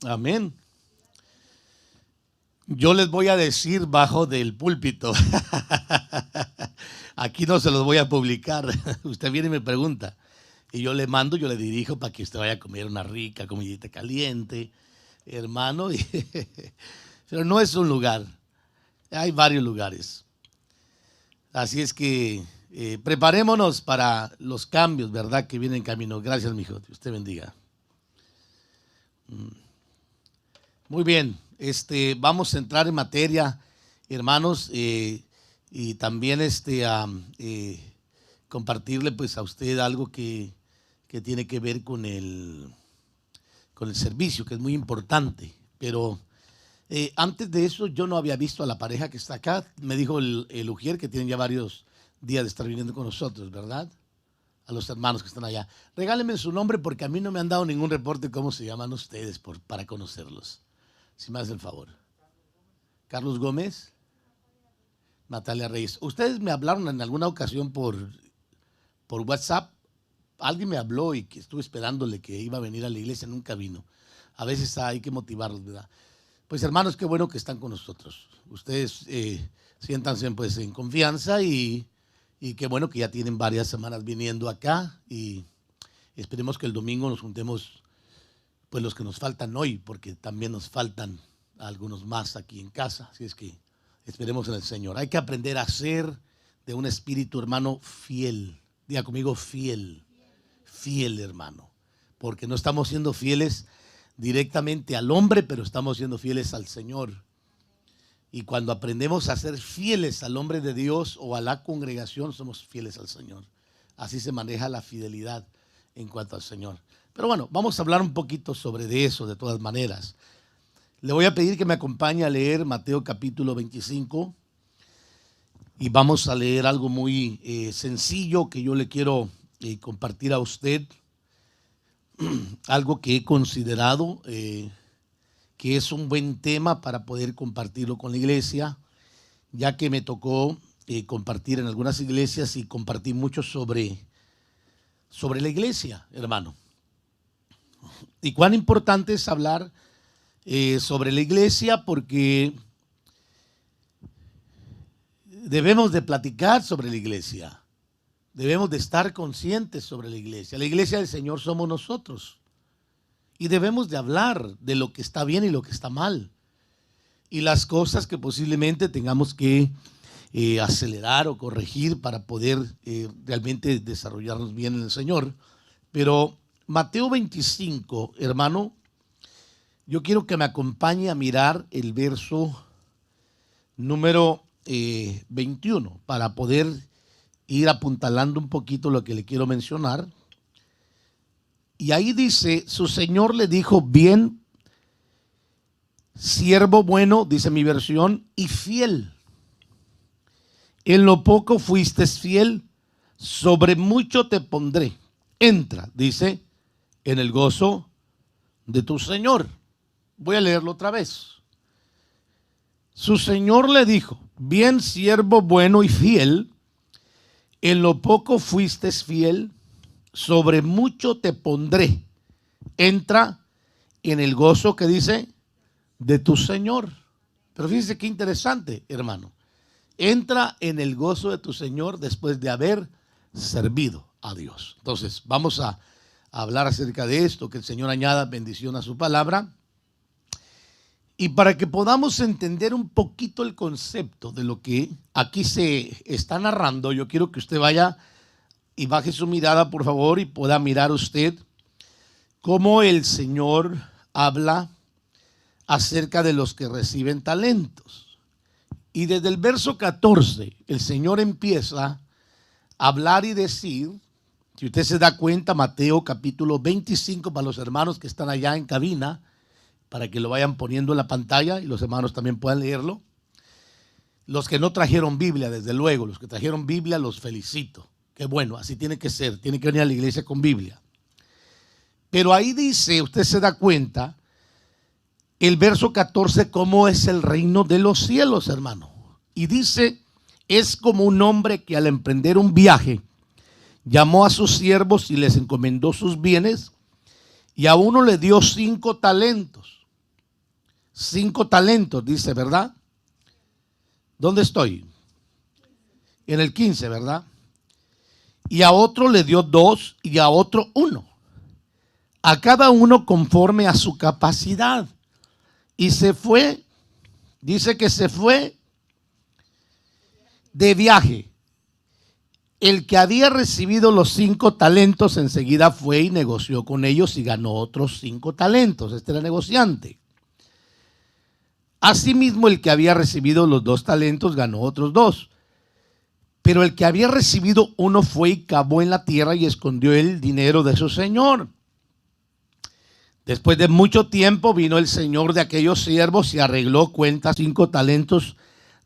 Amén. Yo les voy a decir bajo del púlpito. Aquí no se los voy a publicar. Usted viene y me pregunta. Y yo le mando, yo le dirijo para que usted vaya a comer una rica comidita caliente, hermano. Pero no es un lugar. Hay varios lugares. Así es que preparémonos para los cambios, ¿verdad? Que vienen en camino. Gracias, mi hijo. Usted bendiga. Muy bien. Vamos a entrar en materia, hermanos, y también compartirle pues a usted algo que tiene que ver con el servicio, que es muy importante. Pero antes de eso yo no había visto a la pareja que está acá. Me dijo el Ujier que tienen ya varios días de estar viniendo con nosotros, ¿verdad? A los hermanos que están allá. Regálenme su nombre porque a mí no me han dado ningún reporte de cómo se llaman ustedes para conocerlos. Si me hace el favor. Carlos Gómez. Natalia Reyes. Ustedes me hablaron en alguna ocasión por WhatsApp. Alguien me habló y que estuve esperándole que iba a venir a la iglesia, nunca vino. A veces hay que motivarlos, ¿verdad? Pues hermanos, qué bueno que están con nosotros. Ustedes siéntanse pues en confianza y qué bueno que ya tienen varias semanas viniendo acá y esperemos que el domingo nos juntemos pues los que nos faltan hoy, porque también nos faltan algunos más aquí en casa. Así es que esperemos en el Señor. Hay que aprender a ser de un espíritu, hermano, fiel. Diga conmigo, fiel. Fiel, hermano. Porque no estamos siendo fieles directamente al hombre, pero estamos siendo fieles al Señor. Y cuando aprendemos a ser fieles al hombre de Dios o a la congregación, somos fieles al Señor. Así se maneja la fidelidad en cuanto al Señor. Pero bueno, vamos a hablar un poquito sobre de eso, de todas maneras. Le voy a pedir que me acompañe a leer Mateo capítulo 25 y vamos a leer algo muy sencillo que yo le quiero compartir a usted, algo que he considerado que es un buen tema para poder compartirlo con la iglesia, ya que me tocó compartir en algunas iglesias y compartí mucho sobre la iglesia, hermano. Y cuán importante es hablar sobre la iglesia, porque debemos de platicar sobre la iglesia, debemos de estar conscientes sobre la iglesia. La iglesia del Señor somos nosotros y debemos de hablar de lo que está bien y lo que está mal y las cosas que posiblemente tengamos que acelerar o corregir para poder realmente desarrollarnos bien en el Señor. Pero Mateo 25, hermano, yo quiero que me acompañe a mirar el verso número 21 para poder ir apuntalando un poquito lo que le quiero mencionar. Y ahí dice, su Señor le dijo, bien, siervo bueno, dice mi versión, y fiel. En lo poco fuiste fiel, sobre mucho te pondré. Entra, dice, en el gozo de tu Señor. Voy a leerlo otra vez. Su Señor le dijo, bien, siervo bueno y fiel, en lo poco fuiste fiel, sobre mucho te pondré. Entra en el gozo, que dice, de tu Señor. Pero fíjese qué interesante, hermano. Entra en el gozo de tu Señor después de haber servido a Dios. Entonces, vamos a hablar acerca de esto, que el Señor añada bendición a su palabra. Y para que podamos entender un poquito el concepto de lo que aquí se está narrando, yo quiero que usted vaya y baje su mirada, por favor, y pueda mirar usted cómo el Señor habla acerca de los que reciben talentos. Y desde el verso 14, el Señor empieza a hablar y decir, si usted se da cuenta, Mateo capítulo 25, para los hermanos que están allá en cabina, para que lo vayan poniendo en la pantalla y los hermanos también puedan leerlo. Los que no trajeron Biblia, desde luego, los que trajeron Biblia, los felicito. Qué bueno, así tiene que ser, tiene que venir a la iglesia con Biblia. Pero ahí dice, usted se da cuenta, el verso 14, cómo es el reino de los cielos, hermano. Y dice, es como un hombre que al emprender un viaje, llamó a sus siervos y les encomendó sus bienes, y a uno le dio 5 talentos, 5 talentos, dice, ¿verdad? ¿Dónde estoy? En el 15, ¿verdad? Y a otro le dio 2 y a otro 1. A cada uno conforme a su capacidad. Y se fue, dice que se fue de viaje. El que había recibido los 5 talentos enseguida fue y negoció con ellos y ganó otros 5 talentos. Este era negociante. Asimismo, el que había recibido los 2 talentos ganó otros 2. Pero el que había recibido 1 fue y cavó en la tierra y escondió el dinero de su señor. Después de mucho tiempo vino el señor de aquellos siervos y arregló cuentas. 5 talentos,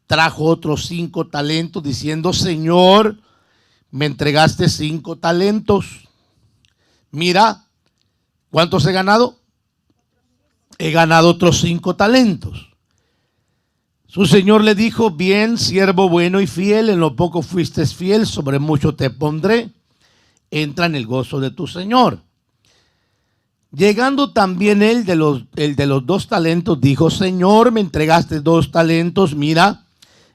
trajo otros 5 talentos diciendo: Señor, me entregaste 5 talentos. Mira, ¿cuántos he ganado? He ganado otros 5 talentos. Su señor le dijo: bien, siervo bueno y fiel, en lo poco fuiste fiel, sobre mucho te pondré. Entra en el gozo de tu señor. Llegando también el de los 2 talentos, dijo: Señor, me entregaste 2 talentos, mira,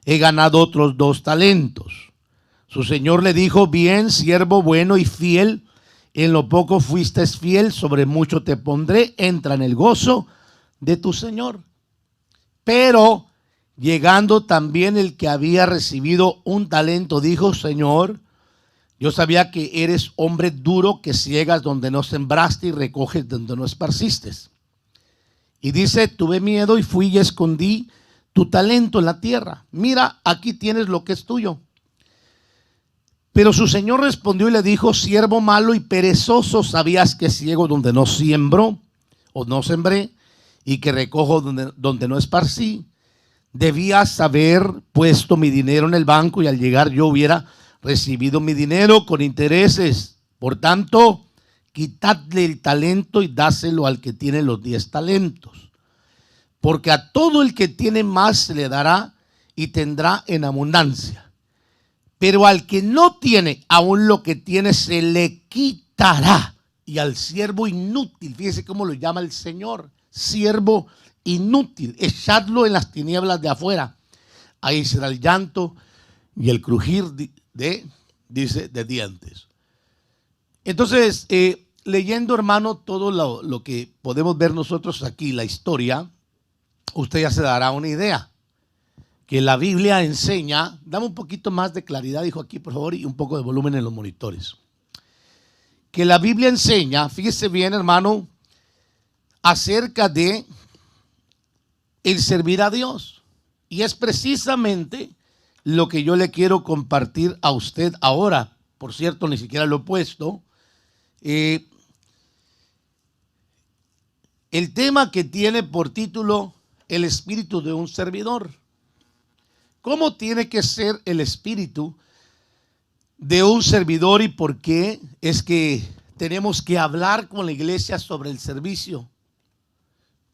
he ganado otros 2 talentos. Su señor le dijo: bien, siervo bueno y fiel, en lo poco fuiste fiel, sobre mucho te pondré, entra en el gozo de tu señor. Pero llegando también el que había recibido 1 talento, dijo: Señor, yo sabía que eres hombre duro, que ciegas donde no sembraste y recoges donde no esparciste. Y dice: tuve miedo y fui y escondí tu talento en la tierra. Mira, aquí tienes lo que es tuyo. Pero su señor respondió y le dijo: siervo malo y perezoso, sabías que ciego donde no siembro o no sembré y que recojo donde no esparcí. Debías haber puesto mi dinero en el banco y al llegar yo hubiera recibido mi dinero con intereses. Por tanto, quitadle el talento y dáselo al que tiene los 10 talentos. Porque a todo el que tiene más se le dará y tendrá en abundancia. Pero al que no tiene, aún lo que tiene se le quitará. Y al siervo inútil, fíjese cómo lo llama el Señor, siervo inútil, echadlo en las tinieblas de afuera. Ahí será el llanto y el crujir de dientes. Entonces, leyendo, hermano, todo lo que podemos ver nosotros aquí, la historia, usted ya se dará una idea. Que la Biblia enseña, dame un poquito más de claridad, dijo aquí, por favor, y un poco de volumen en los monitores. Que la Biblia enseña, fíjese bien, hermano, acerca de el servir a Dios. Y es precisamente lo que yo le quiero compartir a usted ahora. Por cierto, ni siquiera lo he puesto. El tema que tiene por título: el espíritu de un servidor. ¿Cómo tiene que ser el espíritu de un servidor y por qué es que tenemos que hablar con la iglesia sobre el servicio?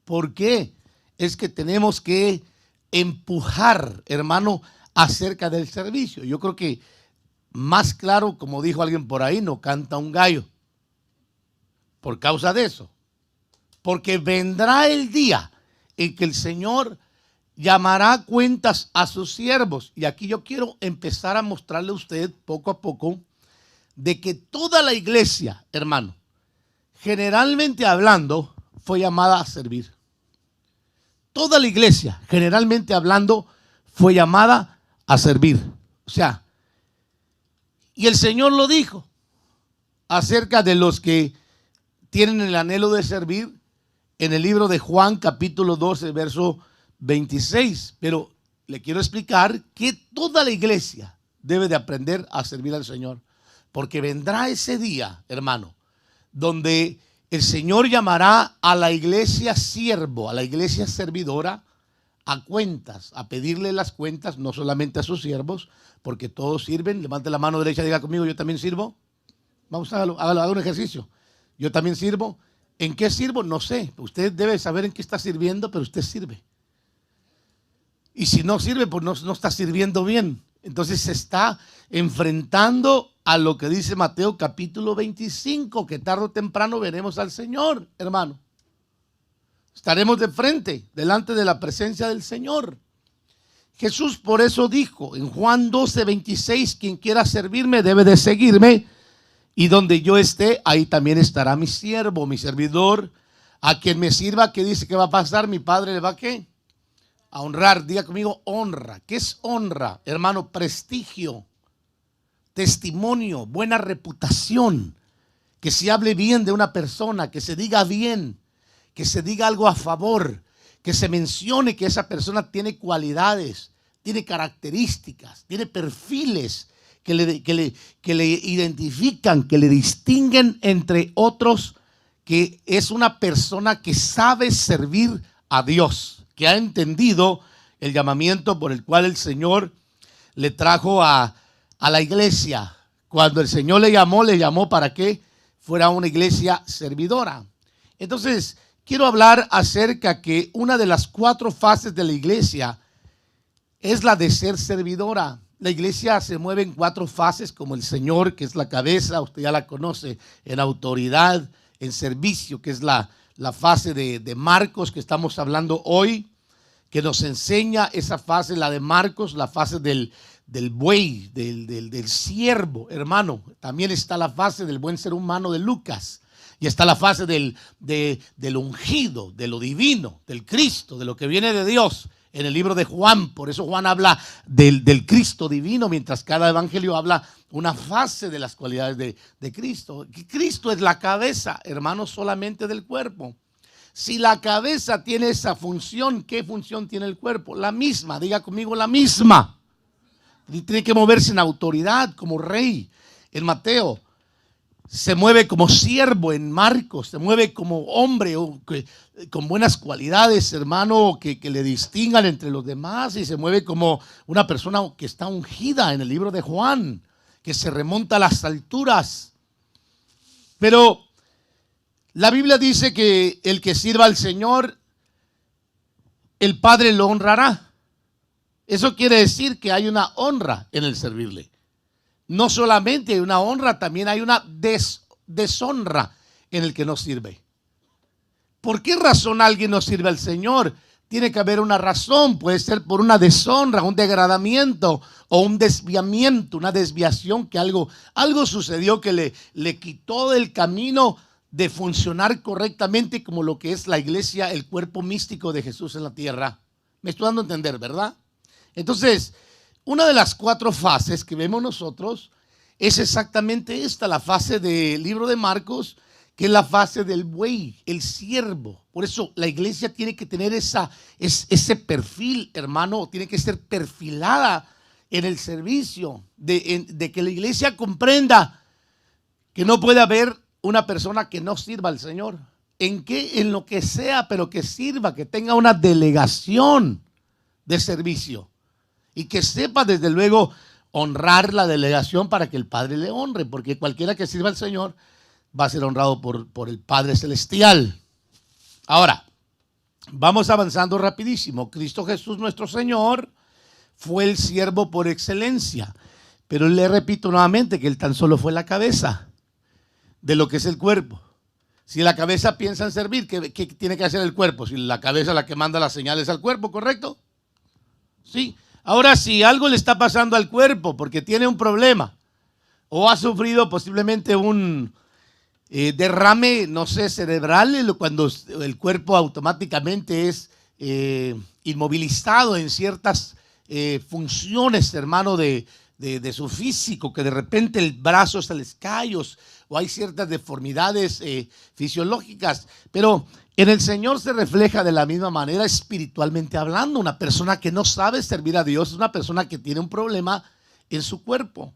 ¿Por qué es que tenemos que empujar, hermano, acerca del servicio? Yo creo que más claro, como dijo alguien por ahí, no canta un gallo. Por causa de eso. Porque vendrá el día en que el Señor llamará cuentas a sus siervos. Y aquí yo quiero empezar a mostrarle a usted poco a poco de que toda la iglesia, hermano, generalmente hablando, fue llamada a servir. Toda la iglesia, generalmente hablando, fue llamada a servir. O sea, y el Señor lo dijo acerca de los que tienen el anhelo de servir en el libro de Juan, capítulo 12, verso 26. Pero le quiero explicar que toda la iglesia debe de aprender a servir al Señor. Porque vendrá ese día, hermano, donde el Señor llamará a la iglesia siervo, a la iglesia servidora, a cuentas, a pedirle las cuentas, no solamente a sus siervos, porque todos sirven. Levante la mano derecha y diga conmigo: yo también sirvo. Vamos a haga un ejercicio. Yo también sirvo. ¿En qué sirvo? No sé. Usted debe saber en qué está sirviendo, pero usted sirve. Y si no sirve, pues no está sirviendo bien. Entonces se está enfrentando a lo que dice Mateo capítulo 25, que tarde o temprano veremos al Señor, hermano. Estaremos de frente, delante de la presencia del Señor. Jesús por eso dijo en Juan 12:26, quien quiera servirme debe de seguirme, y donde yo esté, ahí también estará mi siervo, mi servidor. A quien me sirva, ¿qué dice que va a pasar? Mi Padre le va a ¿qué? A honrar. Diga conmigo, honra. ¿Qué es honra? Hermano, prestigio, testimonio, buena reputación. Que se hable bien de una persona, que se diga bien, que se diga algo a favor, que se mencione que esa persona tiene cualidades, tiene características, tiene perfiles que le identifican, que le distinguen entre otros, que es una persona que sabe servir a Dios, que ha entendido el llamamiento por el cual el Señor le trajo a la iglesia. Cuando el Señor le llamó para que fuera una iglesia servidora. Entonces, quiero hablar acerca que una de las 4 fases de la iglesia es la de ser servidora. La iglesia se mueve en 4 fases, como el Señor, que es la cabeza, usted ya la conoce, en autoridad, en servicio, que es la fase de Marcos que estamos hablando hoy, que nos enseña esa fase, la de Marcos, la fase del buey, del siervo, hermano. También está la fase del buen ser humano de Lucas. Y está la fase del ungido, de lo divino, del Cristo, de lo que viene de Dios en el libro de Juan. Por eso Juan habla del Cristo divino, mientras cada evangelio habla una fase de las cualidades de Cristo. Cristo es la cabeza, hermano, solamente del cuerpo. Si la cabeza tiene esa función, ¿qué función tiene el cuerpo? La misma, diga conmigo, la misma. Tiene que moverse en autoridad como rey. En Mateo se mueve como siervo, en Marcos se mueve como hombre con buenas cualidades, hermano, que le distingan entre los demás, y se mueve como una persona que está ungida en el libro de Juan, que se remonta a las alturas. Pero la Biblia dice que el que sirva al Señor, el Padre lo honrará. Eso quiere decir que hay una honra en el servirle. No solamente hay una honra, también hay una deshonra en el que no sirve. ¿Por qué razón alguien no sirve al Señor? Tiene que haber una razón. Puede ser por una deshonra, un degradamiento o un desviamiento, una desviación, que algo sucedió que le quitó del camino de funcionar correctamente como lo que es la iglesia, el cuerpo místico de Jesús en la tierra. Me estoy dando a entender, ¿verdad? Entonces, una de las 4 fases que vemos nosotros es exactamente esta, la fase del libro de Marcos, que es la fase del buey, el siervo. Por eso la iglesia tiene que tener ese perfil, hermano, tiene que ser perfilada en el servicio, de que la iglesia comprenda que no puede haber una persona que no sirva al Señor. En lo que sea, pero que sirva, que tenga una delegación de servicio. Y que sepa desde luego honrar la delegación para que el Padre le honre, porque cualquiera que sirva al Señor va a ser honrado por el Padre Celestial. Ahora, vamos avanzando rapidísimo. Cristo Jesús nuestro Señor fue el siervo por excelencia, pero le repito nuevamente que Él tan solo fue la cabeza de lo que es el cuerpo. Si la cabeza piensa en servir, ¿qué tiene que hacer el cuerpo? Si la cabeza es la que manda las señales al cuerpo, ¿correcto? Sí. Ahora, si algo le está pasando al cuerpo porque tiene un problema o ha sufrido posiblemente un derrame, no sé, cerebral, cuando el cuerpo automáticamente es inmovilizado en ciertas funciones, hermano, de su físico, que de repente el brazo se les cae o hay ciertas deformidades fisiológicas, pero en el Señor se refleja de la misma manera espiritualmente hablando. Una persona que no sabe servir a Dios es una persona que tiene un problema en su cuerpo,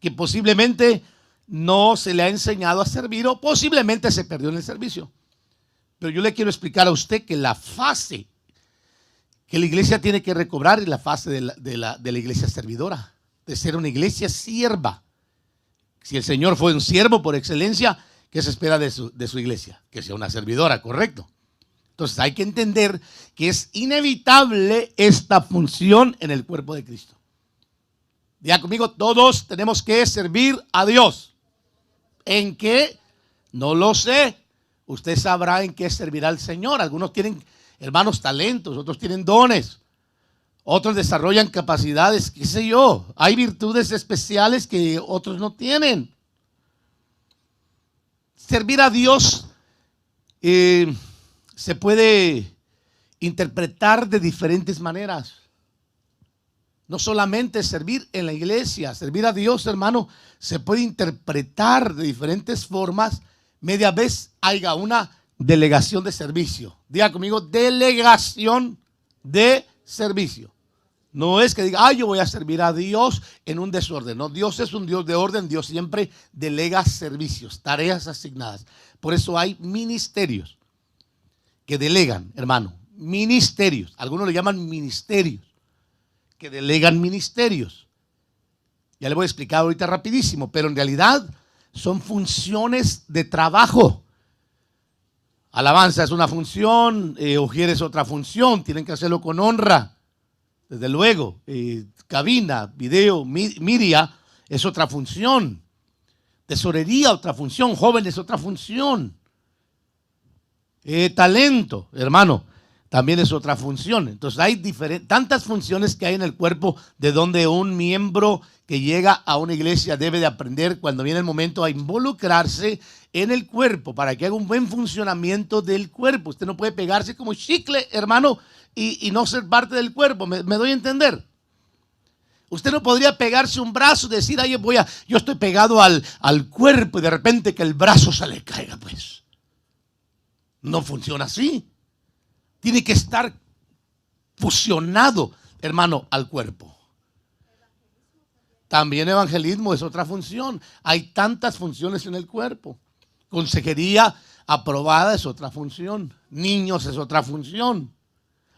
que posiblemente no se le ha enseñado a servir o posiblemente se perdió en el servicio. Pero yo le quiero explicar a usted que la fase que la iglesia tiene que recobrar es la fase de la iglesia servidora, de ser una iglesia sierva. Si el Señor fue un siervo por excelencia, ¿qué se espera de su iglesia? Que sea una servidora, ¿correcto? Entonces hay que entender que es inevitable esta función en el cuerpo de Cristo. Diga conmigo, todos tenemos que servir a Dios. ¿En qué? No lo sé. usted sabrá en qué servirá al Señor. Algunos tienen, hermanos, talentos, otros tienen dones, otros desarrollan capacidades, qué sé yo. Hay virtudes especiales que otros no tienen. Servir a Dios se puede interpretar de diferentes maneras. No solamente servir en la iglesia, servir a Dios, hermano, se puede interpretar de diferentes formas. Media vez haya una delegación de servicio. Diga conmigo, delegación de servicio. No es que diga, yo voy a servir a Dios en un desorden. No, Dios es un Dios de orden. Dios siempre delega servicios, tareas asignadas. Por eso hay ministerios que delegan, hermano. Ministerios. Algunos le llaman ministerios, que delegan ministerios. Ya le voy a explicar ahorita rapidísimo, pero en realidad son funciones de trabajo. Alabanza es una función, ujier es otra función, tienen que hacerlo con honra. Desde luego, cabina, video, media es otra función. Tesorería, otra función. Jóvenes, otra función. Talento, hermano, también es otra función. Entonces hay tantas funciones que hay en el cuerpo, de donde un miembro que llega a una iglesia debe de aprender cuando viene el momento a involucrarse en el cuerpo para que haga un buen funcionamiento del cuerpo. Usted no puede pegarse como chicle, hermano, y no ser parte del cuerpo. ¿Me doy a entender? Usted no podría pegarse un brazo y decir, yo estoy pegado al cuerpo, y de repente que el brazo se le caiga, pues. No funciona así. Tiene que estar fusionado, hermano, al cuerpo. También evangelismo es otra función. Hay tantas funciones en el cuerpo. Consejería aprobada es otra función. Niños es otra función.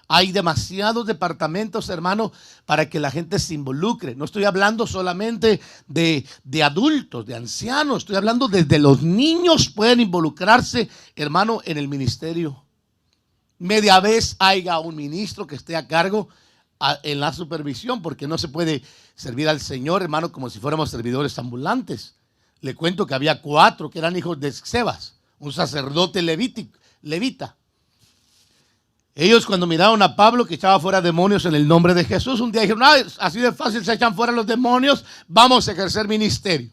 Hay demasiados departamentos, hermano, para que la gente se involucre. No estoy hablando solamente de adultos, de ancianos. Estoy hablando desde los niños pueden involucrarse, hermano, en el ministerio. Media vez haya un ministro que esté a cargo en la supervisión, porque no se puede servir al Señor, hermano, como si fuéramos servidores ambulantes. Le cuento que había 4 que eran hijos de Sebas, un sacerdote levita. Ellos, cuando miraron a Pablo que echaba fuera demonios en el nombre de Jesús, un día dijeron, así de fácil se echan fuera los demonios, vamos a ejercer ministerio.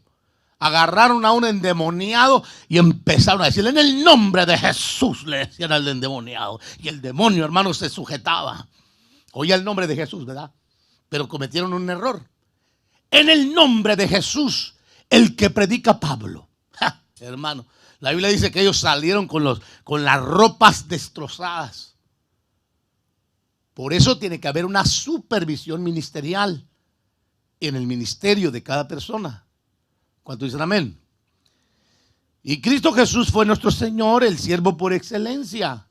Agarraron a un endemoniado y empezaron a decirle, en el nombre de Jesús, le decían al endemoniado. Y el demonio, hermano, se sujetaba. Oía el nombre de Jesús, ¿verdad? Pero cometieron un error. En el nombre de Jesús, el que predica Pablo. Hermano, la Biblia dice que ellos salieron con las ropas destrozadas. Por eso tiene que haber una supervisión ministerial en el ministerio de cada persona. ¿Cuántos dicen amén? Y Cristo Jesús fue nuestro Señor, el siervo por excelencia.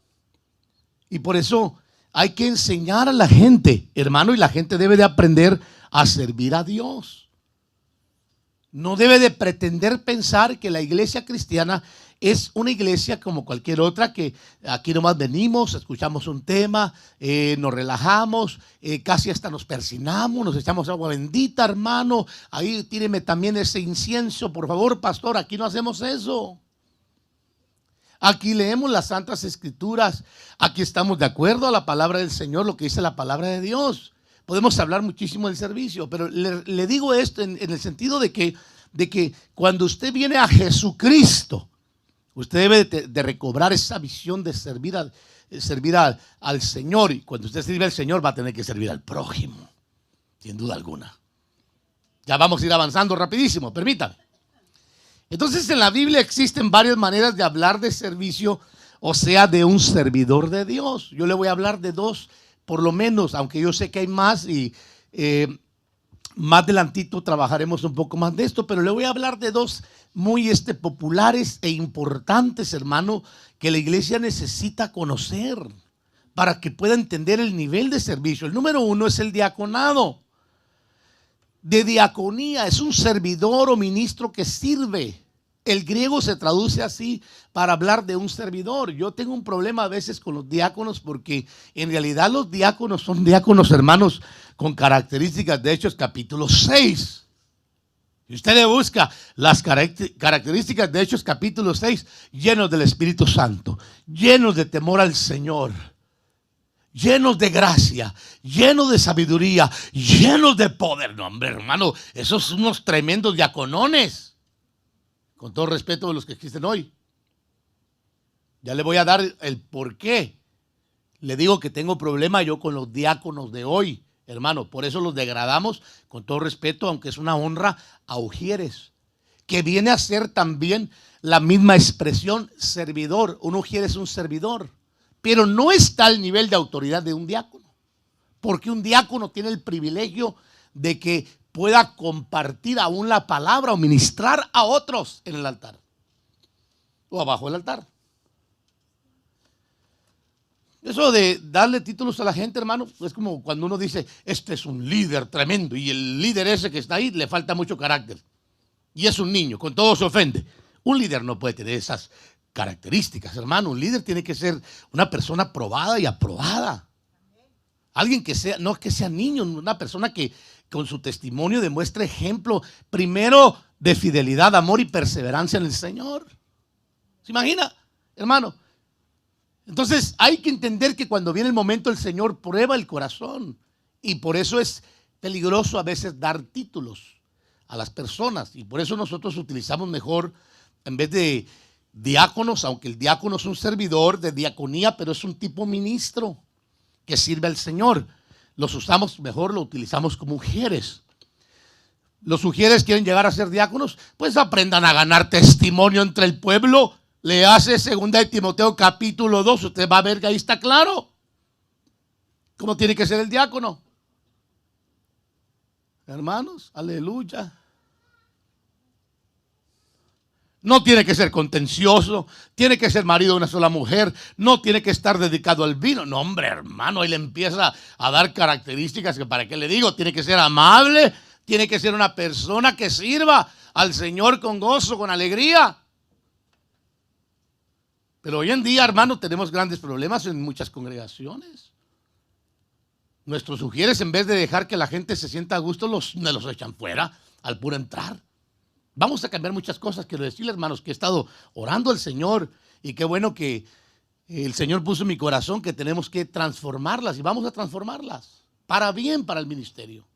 Y por eso hay que enseñar a la gente, hermano, y la gente debe de aprender a servir a Dios. No debe de pretender pensar que la iglesia cristiana es una iglesia como cualquier otra, que aquí nomás venimos, escuchamos un tema, nos relajamos, casi hasta nos persinamos, nos echamos agua bendita, hermano. Ahí tíreme también ese incienso, por favor, pastor. Aquí no hacemos eso. Aquí leemos las Santas Escrituras. Aquí estamos de acuerdo a la palabra del Señor, lo que dice la palabra de Dios. Podemos hablar muchísimo del servicio, pero le digo esto en el sentido de que cuando usted viene a Jesucristo, usted debe de recobrar esa visión de servir al Señor. Y cuando usted sirve al Señor, va a tener que servir al prójimo, sin duda alguna. Ya vamos a ir avanzando rapidísimo, permítame. Entonces, en la Biblia existen varias maneras de hablar de servicio, o sea, de un servidor de Dios. Yo le voy a hablar de 2, por lo menos, aunque yo sé que hay más y más adelantito trabajaremos un poco más de esto, pero le voy a hablar de 2 muy populares e importantes, hermano, que la iglesia necesita conocer para que pueda entender el nivel de servicio. El número 1 es el diaconado. De diaconía es un servidor o ministro que sirve. El griego se traduce así para hablar de un servidor. Yo tengo un problema a veces con los diáconos, porque en realidad los diáconos son diáconos, hermanos, con características de Hechos capítulo 6. Y usted le busca las características de Hechos capítulo 6, llenos del Espíritu Santo, llenos de temor al Señor, llenos de gracia, llenos de sabiduría, llenos de poder. No, hombre, hermano, esos son unos tremendos diaconones. Con todo respeto de los que existen hoy. Ya le voy a dar el por qué. Le digo que tengo problema yo con los diáconos de hoy, hermano. Por eso los degradamos, con todo respeto, aunque es una honra, a ujieres, que viene a ser también la misma expresión servidor. Un ujier es un servidor, pero no está al nivel de autoridad de un diácono, porque un diácono tiene el privilegio de que pueda compartir aún la palabra o ministrar a otros en el altar o abajo del altar. Eso de darle títulos a la gente, hermano, es como cuando uno dice, este es un líder tremendo, y el líder ese que está ahí le falta mucho carácter. Y es un niño, con todo se ofende. Un líder no puede tener esas características, hermano. Un líder tiene que ser una persona probada y aprobada. Alguien que sea, no que sea niño, una persona que con su testimonio demuestre ejemplo, primero de fidelidad, amor y perseverancia en el Señor. ¿Se imagina, hermano? Entonces hay que entender que cuando viene el momento el Señor prueba el corazón, y por eso es peligroso a veces dar títulos a las personas, y por eso nosotros utilizamos mejor, en vez de diáconos, aunque el diácono es un servidor de diaconía, pero es un tipo ministro que sirve al Señor, los usamos mejor, lo utilizamos como ujieres. Los ujieres quieren llegar a ser diáconos, pues aprendan a ganar testimonio entre el pueblo. Le hace 2 de Timoteo capítulo 2, usted va a ver que ahí está claro cómo tiene que ser el diácono. Hermanos, aleluya. No tiene que ser contencioso, tiene que ser marido de una sola mujer, no tiene que estar dedicado al vino. No, hombre, hermano, ahí le empieza a dar características que para qué le digo, tiene que ser amable, tiene que ser una persona que sirva al Señor con gozo, con alegría. Pero hoy en día, hermano, tenemos grandes problemas en muchas congregaciones. Nuestros ujieres, en vez de dejar que la gente se sienta a gusto, los echan fuera al puro entrar. Vamos a cambiar muchas cosas. Quiero decirles, hermanos, que he estado orando al Señor, y qué bueno que el Señor puso en mi corazón que tenemos que transformarlas, y vamos a transformarlas para bien, para el ministerio.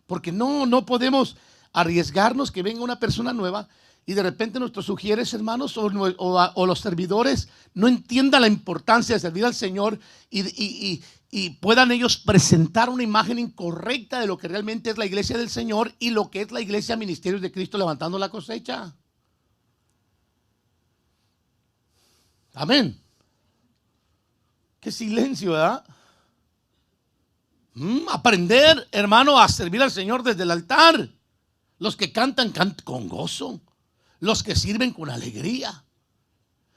Porque no podemos arriesgarnos que venga una persona nueva y de repente nuestros ujieres, hermanos, o los servidores no entiendan la importancia de servir al Señor y puedan ellos presentar una imagen incorrecta de lo que realmente es la iglesia del Señor y lo que es la iglesia Ministerios de Cristo levantando la cosecha. Amén. Qué silencio, ¿verdad? Aprender, hermano, a servir al Señor desde el altar. Los que cantan con gozo. Los que sirven con alegría.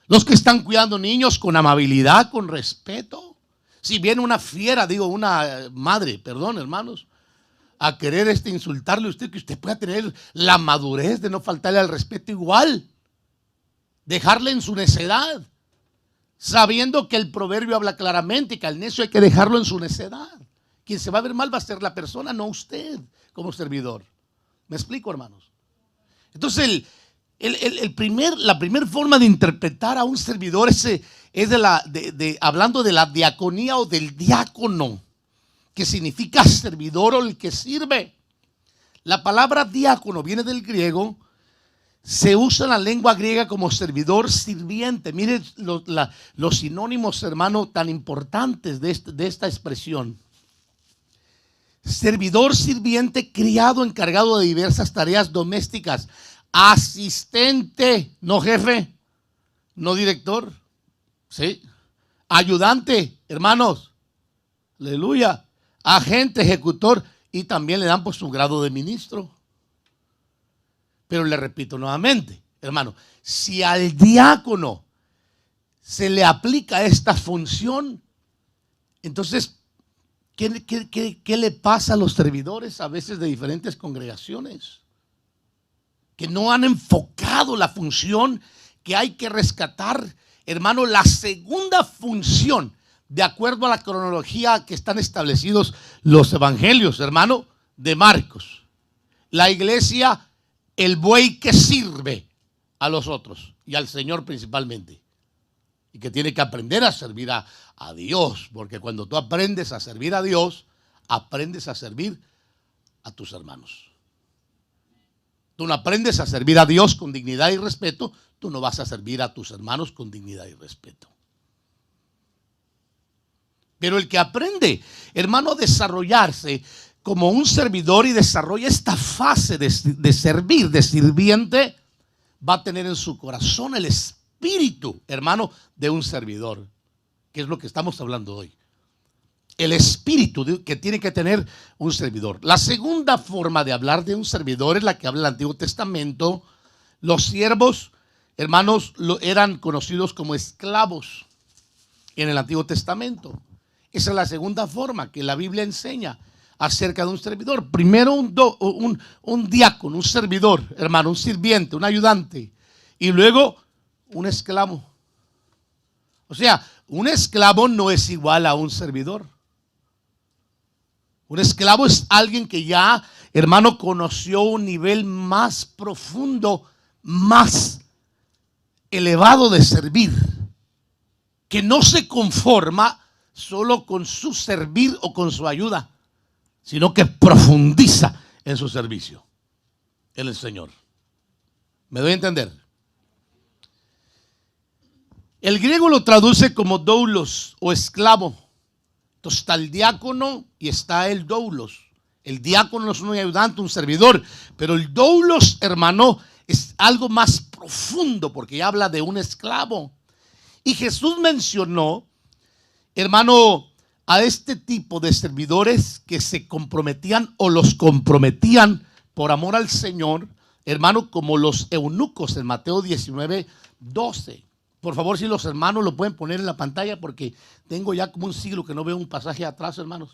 Los que están cuidando niños con amabilidad, con respeto. Si viene una fiera, una madre, perdón, hermanos, a querer insultarle a usted, que usted pueda tener la madurez de no faltarle al respeto igual. Dejarle en su necedad. Sabiendo que el proverbio habla claramente que al necio hay que dejarlo en su necedad. Quien se va a ver mal va a ser la persona, no usted como servidor. ¿Me explico, hermanos? Entonces la primera forma de interpretar a un servidor es hablando de la diaconía o del diácono, que significa servidor o el que sirve. La palabra diácono viene del griego, se usa en la lengua griega como servidor, sirviente. Miren los sinónimos, hermano, tan importantes de esta expresión. Servidor, sirviente, criado, encargado de diversas tareas domésticas. Asistente, no jefe, no director, ¿sí? Ayudante, hermanos, aleluya. Agente, ejecutor, y también le dan por su grado de ministro. Pero le repito nuevamente, hermano, si al diácono se le aplica esta función, entonces, ¿qué le pasa a los servidores a veces de diferentes congregaciones? Que no han enfocado la función que hay que rescatar, hermano, la segunda función, de acuerdo a la cronología que están establecidos los evangelios, hermano, de Marcos. La iglesia, el buey que sirve a los otros y al Señor principalmente. Y que tiene que aprender a servir a Dios. Porque cuando tú aprendes a servir a Dios, aprendes a servir a tus hermanos. Tú no aprendes a servir a Dios con dignidad y respeto, tú no vas a servir a tus hermanos con dignidad y respeto. Pero el que aprende, hermano, a desarrollarse como un servidor y desarrolla esta fase de servir, de sirviente, va a tener en su corazón el espíritu, hermano, de un servidor, que es lo que estamos hablando hoy. El espíritu que tiene que tener un servidor. La segunda forma de hablar de un servidor es la que habla el Antiguo Testamento. Los siervos, hermanos, eran conocidos como esclavos en el Antiguo Testamento. Esa es la segunda forma que la Biblia enseña acerca de un servidor. Primero un diácono, un servidor, hermano, un sirviente, un ayudante. Y luego un esclavo. O sea, un esclavo no es igual a un servidor. Un esclavo es alguien que ya, hermano, conoció un nivel más profundo, más elevado de servir, que no se conforma solo con su servir o con su ayuda, sino que profundiza en su servicio en el Señor. ¿Me doy a entender? El griego lo traduce como doulos o esclavo. Entonces está el diácono y está el doulos. El diácono es un ayudante, un servidor, pero el doulos, hermano, es algo más profundo porque habla de un esclavo. Y Jesús mencionó, hermano, a este tipo de servidores que se comprometían o los comprometían por amor al Señor, hermano, como los eunucos en Mateo 19:12. Por favor, si los hermanos lo pueden poner en la pantalla, porque tengo ya como un siglo que no veo un pasaje atrás, hermanos.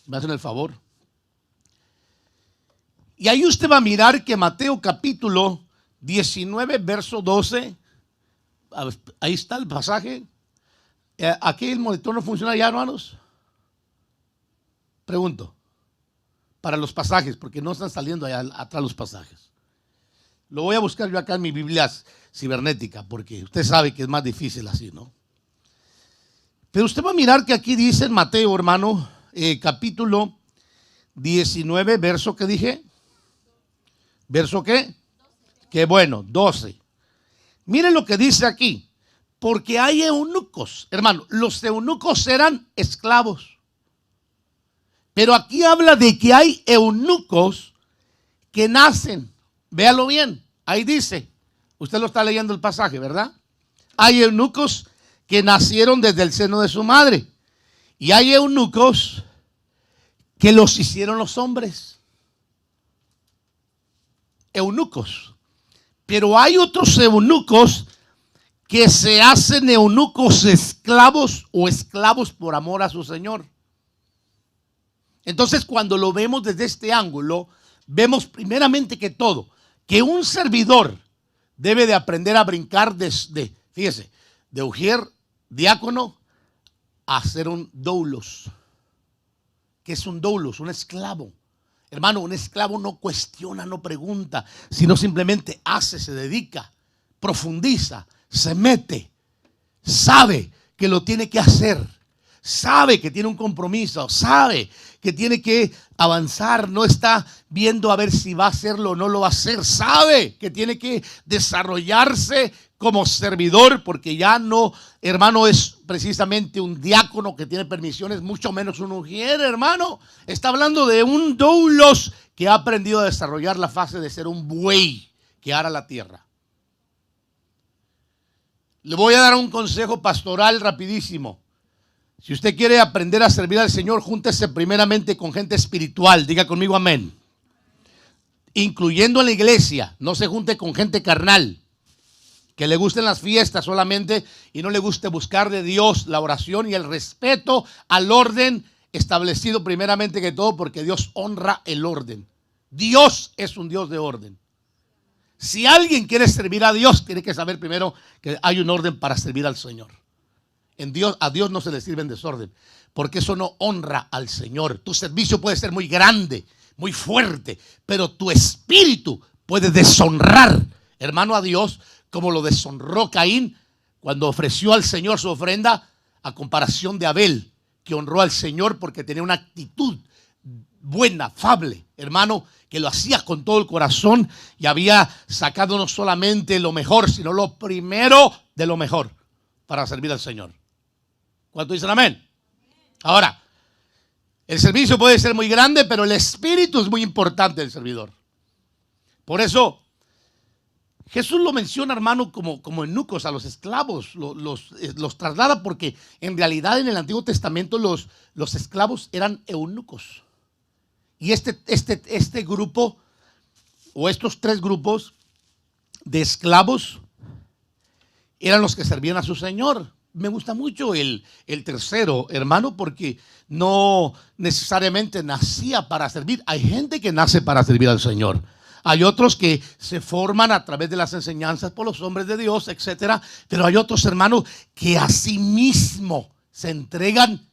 Me hacen el favor. Y ahí usted va a mirar que Mateo capítulo 19, verso 12, ahí está el pasaje. ¿Aquí el monitor no funciona ya, hermanos? Pregunto. Para los pasajes, porque no están saliendo allá atrás los pasajes. Lo voy a buscar yo acá en mi Biblia cibernética, porque usted sabe que es más difícil así, ¿no? Pero usted va a mirar que aquí dice en Mateo, hermano, capítulo 19, verso que dije. ¿Verso qué? Qué bueno, 12. Miren lo que dice aquí. Porque hay eunucos, hermano, los eunucos eran esclavos. Pero aquí habla de que hay eunucos que nacen. Véalo bien, ahí dice, usted lo está leyendo el pasaje, ¿verdad? Hay eunucos que nacieron desde el seno de su madre. Y hay eunucos que los hicieron los hombres. Eunucos. Pero hay otros eunucos que se hacen eunucos esclavos o esclavos por amor a su Señor. Entonces, cuando lo vemos desde este ángulo, vemos primeramente que todo, que un servidor debe de aprender a brincar fíjese, de ujier, diácono, a ser un doulos. ¿Qué es un doulos? Un esclavo. Hermano, un esclavo no cuestiona, no pregunta, sino simplemente hace, se dedica, profundiza, se mete, sabe que lo tiene que hacer, sabe que tiene un compromiso, sabe que tiene que avanzar, no está viendo a ver si va a hacerlo o no lo va a hacer, sabe que tiene que desarrollarse como servidor, porque ya no, hermano, es precisamente un diácono que tiene permisiones, mucho menos un ujier, hermano. Está hablando de un doulos que ha aprendido a desarrollar la fase de ser un buey que ara la tierra. Le voy a dar un consejo pastoral rapidísimo. Si usted quiere aprender a servir al Señor, júntese primeramente con gente espiritual. Diga conmigo amén. Incluyendo en la iglesia. No se junte con gente carnal, que le gusten las fiestas solamente y no le guste buscar de Dios la oración y el respeto al orden establecido primeramente que todo, porque Dios honra el orden. Dios es un Dios de orden. Si alguien quiere servir a Dios, tiene que saber primero que hay un orden para servir al Señor. A Dios no se le sirve en desorden, porque eso no honra al Señor. Tu servicio puede ser muy grande, muy fuerte, pero tu espíritu puede deshonrar, hermano, a Dios, como lo deshonró Caín cuando ofreció al Señor su ofrenda, a comparación de Abel, que honró al Señor porque tenía una actitud buena, afable, hermano, que lo hacía con todo el corazón y había sacado no solamente lo mejor, sino lo primero de lo mejor para servir al Señor. ¿Cuánto dicen amén? Ahora, el servicio puede ser muy grande, pero el espíritu es muy importante del servidor. Por eso, Jesús lo menciona, hermano, como eunucos a los esclavos, los traslada porque en realidad en el Antiguo Testamento los esclavos eran eunucos. Y este grupo, o estos tres grupos de esclavos, eran los que servían a su Señor. Me gusta mucho el tercero, hermano, porque no necesariamente nacía para servir. Hay gente que nace para servir al Señor. Hay otros que se forman a través de las enseñanzas por los hombres de Dios, etcétera. Pero hay otros, hermanos, que a sí mismo se entregan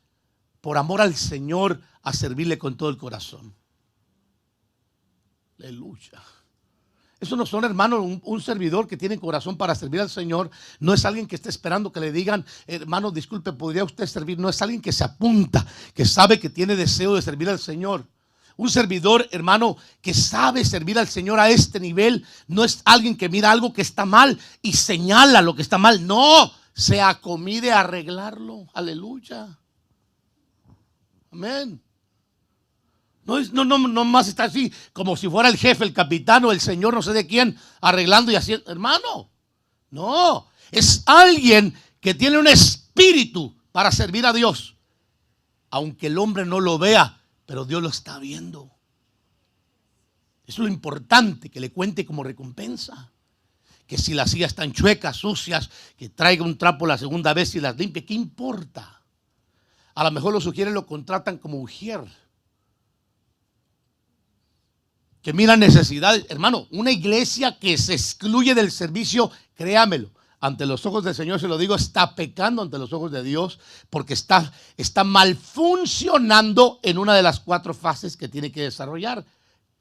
por amor al Señor a servirle con todo el corazón. Aleluya. Eso no son, hermano, un servidor que tiene corazón para servir al Señor. No es alguien que esté esperando que le digan, hermano, disculpe, ¿podría usted servir? No es alguien que se apunta, que sabe que tiene deseo de servir al Señor. Un servidor, hermano, que sabe servir al Señor a este nivel, no es alguien que mira algo que está mal y señala lo que está mal. No, se acomide a arreglarlo. Aleluya. Amén. No más está así como si fuera el jefe, el capitán o el señor, no sé de quién, arreglando y haciendo. Hermano, no, es alguien que tiene un espíritu para servir a Dios. Aunque el hombre no lo vea, pero Dios lo está viendo. Eso es lo importante, que le cuente como recompensa. Que si las sillas están chuecas, sucias, que traiga un trapo la segunda vez y las limpie, ¿qué importa? A lo mejor lo sugieren, lo contratan como ujier. Que mira necesidades, hermano. Una iglesia que se excluye del servicio, créamelo, ante los ojos del Señor, se lo digo, está pecando ante los ojos de Dios, porque está mal funcionando en una de las 4 fases que tiene que desarrollar,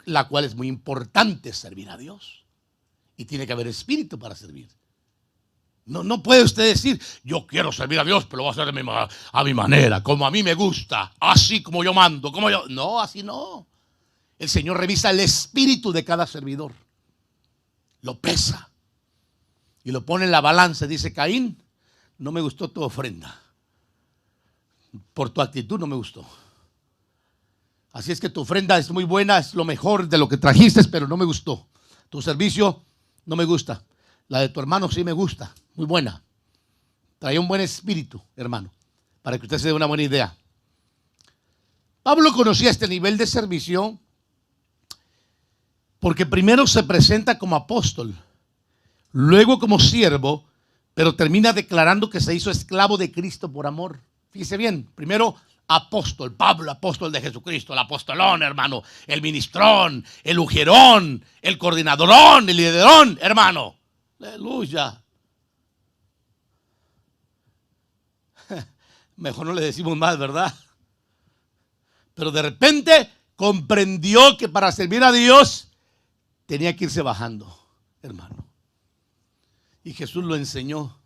la cual es muy importante: servir a Dios. Y tiene que haber espíritu para servir. No puede usted decir, yo quiero servir a Dios, pero lo voy a hacer a mi manera, como a mí me gusta, así como yo mando, como yo. No, así no. El Señor revisa el espíritu de cada servidor, lo pesa y lo pone en la balanza. Dice: Caín, no me gustó tu ofrenda, por tu actitud no me gustó. Así es que tu ofrenda es muy buena, es lo mejor de lo que trajiste, pero no me gustó. Tu servicio no me gusta. La de tu hermano sí me gusta, muy buena. Trae un buen espíritu, hermano, para que usted se dé una buena idea. Pablo conocía este nivel de servicio porque primero se presenta como apóstol, luego como siervo, pero termina declarando que se hizo esclavo de Cristo por amor. Fíjese bien, primero apóstol, Pablo, apóstol de Jesucristo, el apostolón, hermano, el ministrón, el ujerón, el coordinadorón, el liderón, hermano. Aleluya. Mejor no le decimos más, ¿verdad? Pero de repente comprendió que para servir a Dios tenía que irse bajando, hermano. Y Jesús lo enseñó.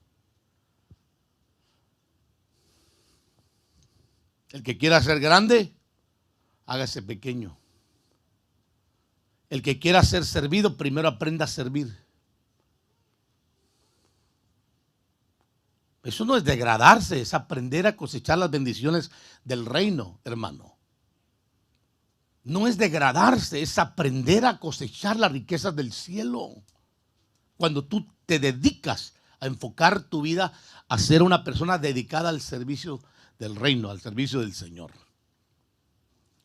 El que quiera ser grande, hágase pequeño. El que quiera ser servido, primero aprenda a servir. Eso no es degradarse, es aprender a cosechar las bendiciones del reino, hermano. No es degradarse, es aprender a cosechar las riquezas del cielo. Cuando tú te dedicas a enfocar tu vida a ser una persona dedicada al servicio del reino, al servicio del Señor.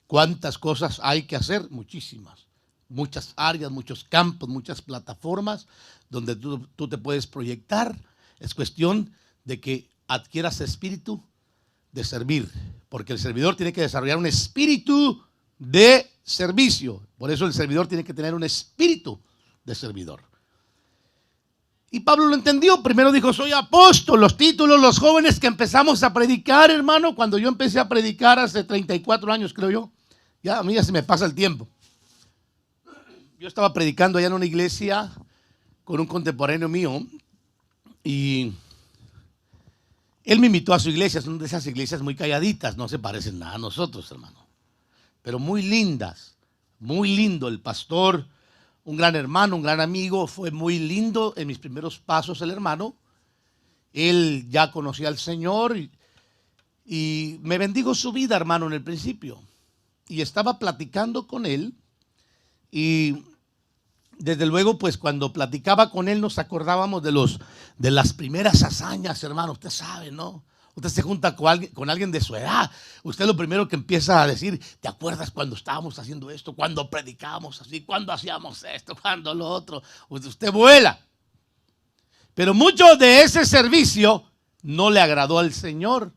¿Cuántas cosas hay que hacer? Muchísimas. Muchas áreas, muchos campos, muchas plataformas donde tú te puedes proyectar. Es cuestión de que adquieras espíritu de servir, porque el servidor tiene que desarrollar un espíritu de servicio. Por eso el servidor tiene que tener un espíritu de servidor. Y Pablo lo entendió. Primero dijo: soy apóstol. Los títulos, los jóvenes que empezamos a predicar, hermano, cuando yo empecé a predicar hace 34 años, creo yo, ya a mí ya se me pasa el tiempo. yo estaba predicando allá en una iglesia con un contemporáneo mío y él me invitó a su iglesia. Son de esas iglesias muy calladitas, no se parecen nada a nosotros, hermano, pero muy lindas, muy lindo. El pastor, un gran hermano, un gran amigo, fue muy lindo en mis primeros pasos el hermano. Él ya conocía al Señor y me bendijo su vida, hermano, en el principio. Y estaba platicando con él y desde luego, pues cuando platicaba con él nos acordábamos de las primeras hazañas, hermano. Usted sabe, ¿no? Usted se junta con alguien de su edad. Usted lo primero que empieza a decir: ¿te acuerdas cuando estábamos haciendo esto? Cuando predicábamos así, cuando hacíamos esto, cuando lo otro. Usted vuela. Pero mucho de ese servicio no le agradó al Señor.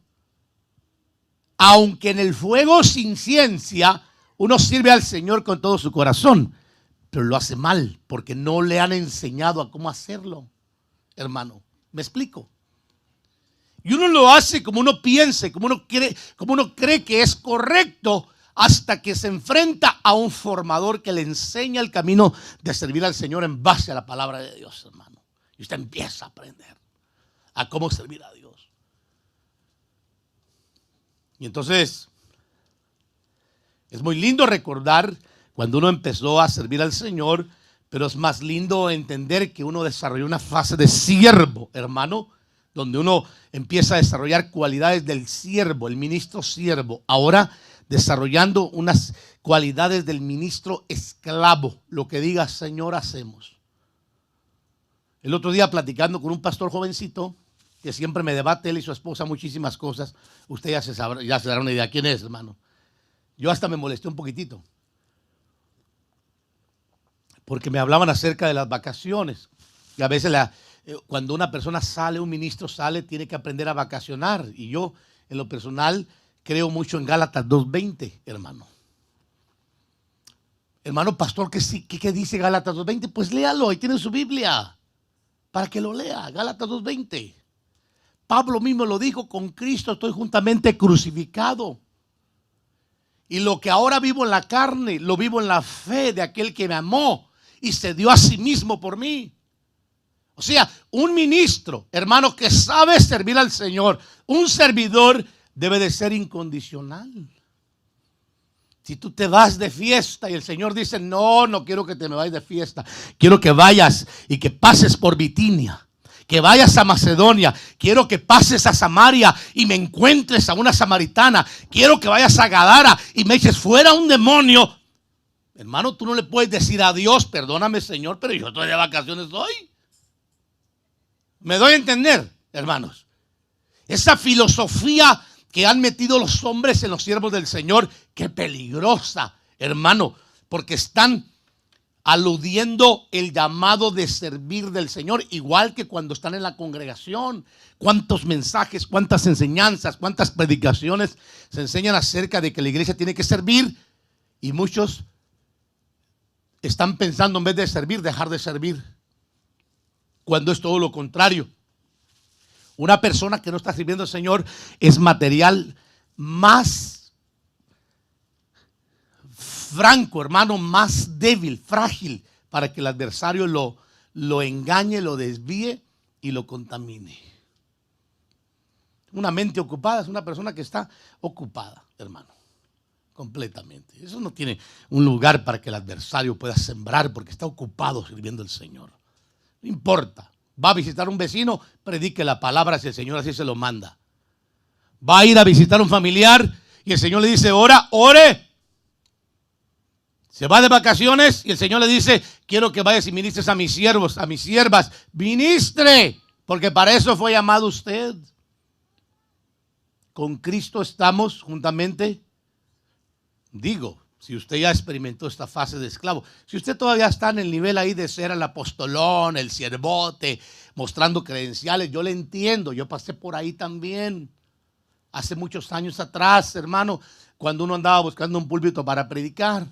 Aunque en el fuego sin ciencia uno sirve al Señor con todo su corazón, pero lo hace mal porque no le han enseñado a cómo hacerlo, hermano. ¿Me explico? Y uno lo hace como uno piense, como uno cree que es correcto, hasta que se enfrenta a un formador que le enseña el camino de servir al Señor en base a la palabra de Dios, hermano. Y usted empieza a aprender a cómo servir a Dios. Y entonces es muy lindo recordar cuando uno empezó a servir al Señor, pero es más lindo entender que uno desarrolló una fase de siervo, hermano, donde uno empieza a desarrollar cualidades del siervo, el ministro siervo. Ahora desarrollando unas cualidades del ministro esclavo. Lo que diga Señor, hacemos. El otro día platicando con un pastor jovencito que siempre me debate, él y su esposa, muchísimas cosas. Usted ya se dará una idea quién es, hermano. Yo hasta me molesté un poquitito, porque me hablaban acerca de las vacaciones. Y a veces cuando una persona sale, un ministro sale, tiene que aprender a vacacionar. Y yo, en lo personal, creo mucho en Gálatas 2:20, hermano. Hermano pastor, ¿qué dice Gálatas 2:20? Pues léalo, ahí tiene su Biblia, para que lo lea. Gálatas 2:20. Pablo mismo lo dijo: con Cristo estoy juntamente crucificado. Y lo que ahora vivo en la carne, lo vivo en la fe de aquel que me amó y se dio a sí mismo por mí. O sea, un ministro, hermano, que sabe servir al Señor, un servidor, debe de ser incondicional. Si tú te vas de fiesta y el Señor dice: no quiero que te me vayas de fiesta, quiero que vayas y que pases por Bitinia, que vayas a Macedonia, quiero que pases a Samaria y me encuentres a una samaritana, quiero que vayas a Gadara y me eches fuera un demonio. Hermano, tú no le puedes decir a Dios: perdóname, Señor, pero yo estoy de vacaciones hoy. ¿Me doy a entender, hermanos? Esa filosofía que han metido los hombres en los siervos del Señor, qué peligrosa, hermano, porque están aludiendo el llamado de servir del Señor, igual que cuando están en la congregación. Cuántos mensajes, cuántas enseñanzas, cuántas predicaciones se enseñan acerca de que la iglesia tiene que servir, y muchos están pensando, en vez de servir, dejar de servir, cuando es todo lo contrario. Una persona que no está sirviendo al Señor es material más franco, hermano, más débil, frágil, para que el adversario lo engañe, lo desvíe y lo contamine. Una mente ocupada es una persona que está ocupada, hermano, completamente. Eso no tiene un lugar para que el adversario pueda sembrar, porque está ocupado sirviendo al Señor. No importa. Va a visitar a un vecino, predique la palabra si el Señor así se lo manda. Va a ir a visitar a un familiar y el Señor le dice: ore. Se va de vacaciones y el Señor le dice: quiero que vayas y ministres a mis siervos, a mis siervas. Ministre, porque para eso fue llamado usted. Con Cristo estamos juntamente. Digo, si usted ya experimentó esta fase de esclavo, si usted todavía está en el nivel ahí de ser el apostolón, el siervote, mostrando credenciales, yo le entiendo, yo pasé por ahí también, hace muchos años atrás, hermano, cuando uno andaba buscando un púlpito para predicar,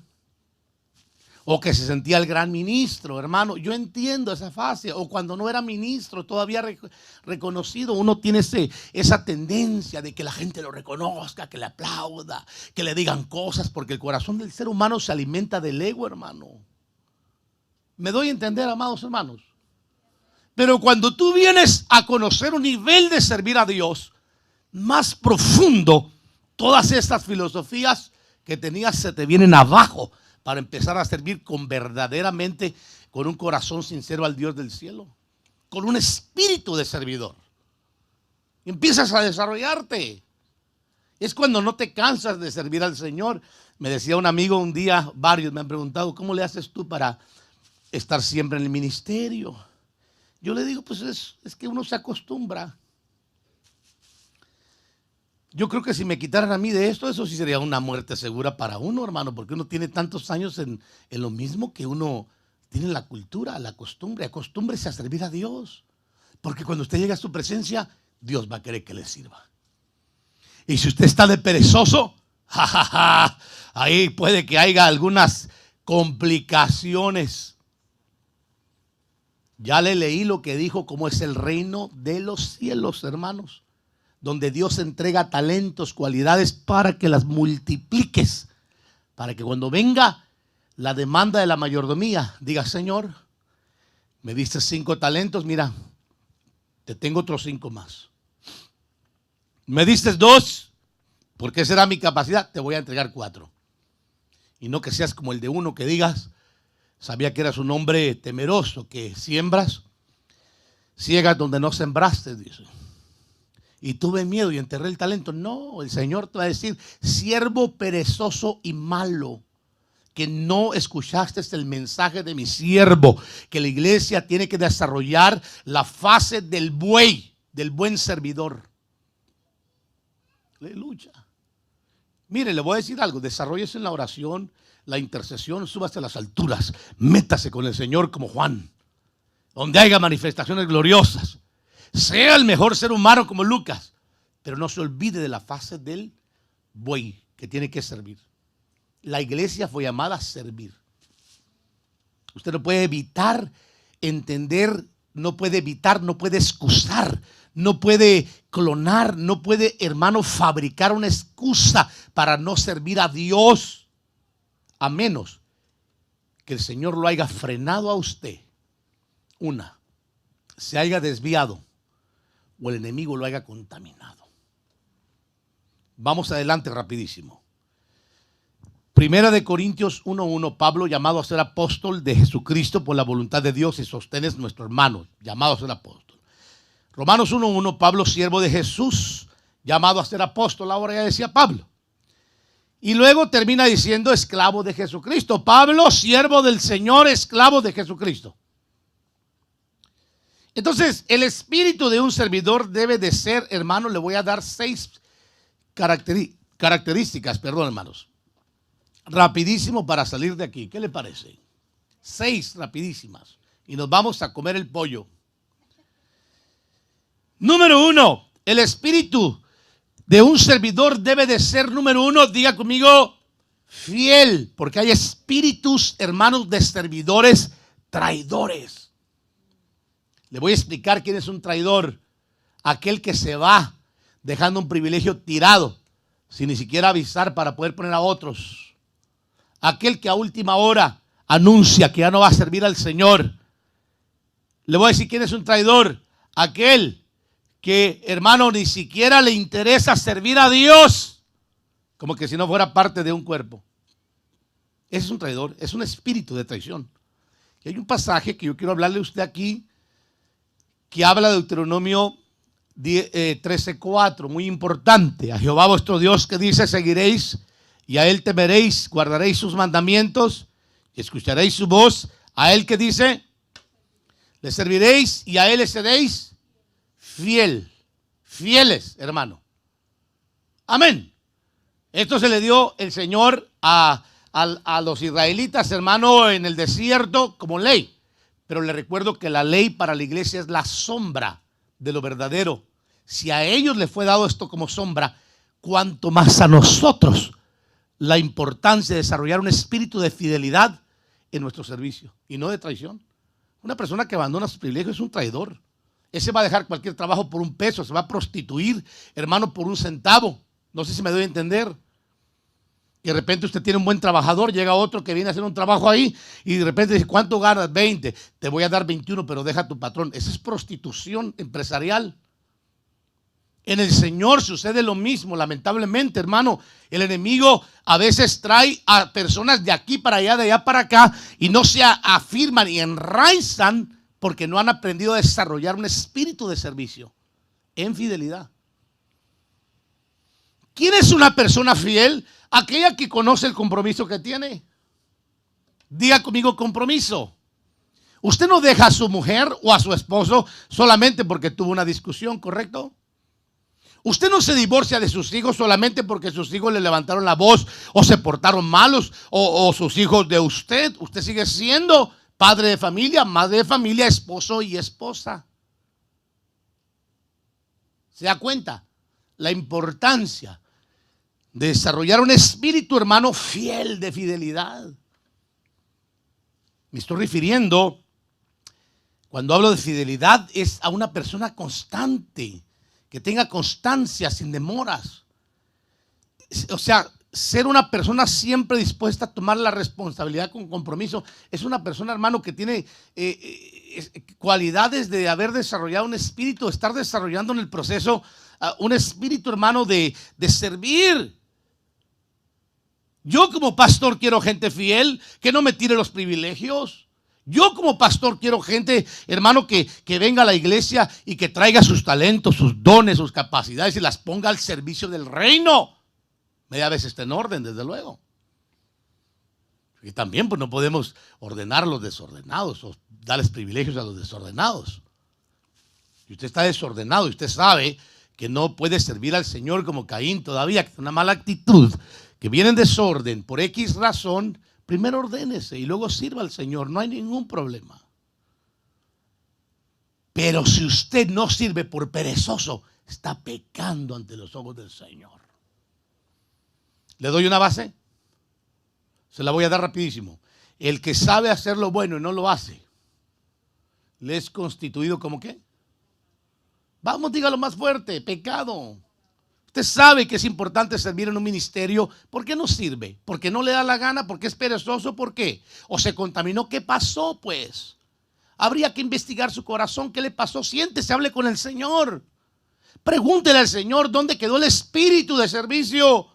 o que se sentía el gran ministro, hermano, yo entiendo esa fase, o cuando no era ministro, todavía reconocido, uno tiene esa tendencia de que la gente lo reconozca, que le aplauda, que le digan cosas, porque el corazón del ser humano se alimenta del ego, hermano. ¿Me doy a entender, amados hermanos? Pero cuando tú vienes a conocer un nivel de servir a Dios más profundo, todas estas filosofías que tenías se te vienen abajo para empezar a servir verdaderamente con un corazón sincero al Dios del cielo, con un espíritu de servidor. Y empiezas a desarrollarte. Es cuando no te cansas de servir al Señor. Me decía un amigo un día, varios me han preguntado, ¿cómo le haces tú para estar siempre en el ministerio? Yo le digo, pues es que uno se acostumbra. Yo creo que si me quitaran a mí de esto, eso sí sería una muerte segura para uno, hermano, porque uno tiene tantos años en lo mismo que uno tiene la cultura, la costumbre. Acostúmbrese a servir a Dios, porque cuando usted llega a su presencia, Dios va a querer que le sirva. Y si usted está de perezoso, ahí puede que haya algunas complicaciones. Ya le leí lo que dijo, cómo es el reino de los cielos, hermanos, donde Dios entrega talentos, cualidades para que las multipliques, para que cuando venga la demanda de la mayordomía, diga: Señor, me diste 5 talentos, mira, te tengo otros 5 más. Me diste 2, porque esa era mi capacidad, te voy a entregar 4. Y no que seas como el de uno que digas: sabía que eras un hombre temeroso, que siembras, ciegas donde no sembraste, dice. Y tuve miedo y enterré el talento. No, el Señor te va a decir: siervo perezoso y malo, que no escuchaste el mensaje de mi siervo, que la iglesia tiene que desarrollar la fase del buey, del buen servidor. Aleluya. Mire, le voy a decir algo: desarrollese en la oración, la intercesión, súbase a las alturas, métase con el Señor como Juan, donde haya manifestaciones gloriosas. Sea el mejor ser humano como Lucas, pero no se olvide de la fase del buey que tiene que servir. La iglesia fue llamada a servir. Usted no puede evitar entender, no puede evitar, no puede excusar, no puede clonar, no puede, hermano, fabricar una excusa para no servir a Dios, a menos que el Señor lo haya frenado a usted. Una, se haya desviado o el enemigo lo haya contaminado. Vamos adelante rapidísimo. Primera de Corintios 1:1, Pablo, llamado a ser apóstol de Jesucristo por la voluntad de Dios, y Sóstenes, nuestro hermano, llamado a ser apóstol. Romanos 1:1, Pablo, siervo de Jesús, llamado a ser apóstol, ahora ya decía Pablo. Y luego termina diciendo esclavo de Jesucristo. Pablo, siervo del Señor, esclavo de Jesucristo. Entonces, el espíritu de un servidor debe de ser, hermano, le voy a dar 6 características, hermanos. Rapidísimo para salir de aquí. ¿Qué le parece? 6 rapidísimas. Y nos vamos a comer el pollo. Número 1, el espíritu de un servidor debe de ser, número 1, diga conmigo, fiel. Porque hay espíritus, hermanos, de servidores traidores. Le voy a explicar quién es un traidor. Aquel que se va dejando un privilegio tirado sin ni siquiera avisar para poder poner a otros. Aquel que a última hora anuncia que ya no va a servir al Señor. Le voy a decir quién es un traidor. Aquel que, hermano, ni siquiera le interesa servir a Dios, como que si no fuera parte de un cuerpo. Ese es un traidor, es un espíritu de traición. Y hay un pasaje que yo quiero hablarle a usted aquí, que habla de Deuteronomio 13:4, muy importante. A Jehová vuestro Dios, que dice: seguiréis y a él temeréis, guardaréis sus mandamientos y escucharéis su voz. A él, que dice: le serviréis y a él le seréis fiel. Fieles, hermano. Amén. Esto se le dio el Señor a los israelitas, hermano, en el desierto como ley. Pero le recuerdo que la ley para la iglesia es la sombra de lo verdadero. Si a ellos les fue dado esto como sombra, cuanto más a nosotros la importancia de desarrollar un espíritu de fidelidad en nuestro servicio y no de traición. Una persona que abandona sus privilegios es un traidor. Ese va a dejar cualquier trabajo por un peso, se va a prostituir, hermano, por un centavo. No sé si me doy a entender. Que de repente usted tiene un buen trabajador, llega otro que viene a hacer un trabajo ahí y de repente dice, ¿cuánto ganas? 20, te voy a dar 21, pero deja a tu patrón. Esa es prostitución empresarial. En el Señor sucede lo mismo, lamentablemente, hermano. El enemigo a veces trae a personas de aquí para allá, de allá para acá, y no se afirman y enraizan porque no han aprendido a desarrollar un espíritu de servicio en fidelidad. ¿Quién es una persona fiel? Aquella que conoce el compromiso que tiene. Diga conmigo compromiso. Usted no deja a su mujer o a su esposo solamente porque tuvo una discusión, ¿correcto? Usted no se divorcia de sus hijos solamente porque sus hijos le levantaron la voz o se portaron malos o sus hijos de usted. Usted sigue siendo padre de familia, madre de familia, esposo y esposa. ¿Se da cuenta? La importancia de desarrollar un espíritu, hermano, fiel, de fidelidad. Me estoy refiriendo, cuando hablo de fidelidad, es a una persona constante, que tenga constancia, sin demoras. O sea, ser una persona siempre dispuesta a tomar la responsabilidad con compromiso. Es una persona, hermano, que tiene cualidades de haber desarrollado un espíritu, estar desarrollando en el proceso un espíritu, hermano, de servir. Yo como pastor quiero gente fiel, que no me tire los privilegios. Yo como pastor quiero gente, hermano, que venga a la iglesia y que traiga sus talentos, sus dones, sus capacidades y las ponga al servicio del reino. Media vez está en orden, desde luego. Y también pues no podemos ordenar a los desordenados o darles privilegios a los desordenados. Si usted está desordenado y usted sabe que no puede servir al Señor como Caín todavía, que es una mala actitud, que viene en desorden por X razón, primero ordénese y luego sirva al Señor. No hay ningún problema. Pero si usted no sirve por perezoso, está pecando ante los ojos del Señor. ¿Le doy una base? Se la voy a dar rapidísimo. El que sabe hacer lo bueno y no lo hace, ¿le es constituido como qué? Vamos, dígalo más fuerte, pecado. Usted sabe que es importante servir en un ministerio. ¿Por qué no sirve? ¿Porque no le da la gana? ¿Porque es perezoso? ¿Por qué? ¿O se contaminó? ¿Qué pasó pues? Habría que investigar su corazón. ¿Qué le pasó? Siéntese, hable con el Señor. Pregúntele al Señor dónde quedó el espíritu de servicio.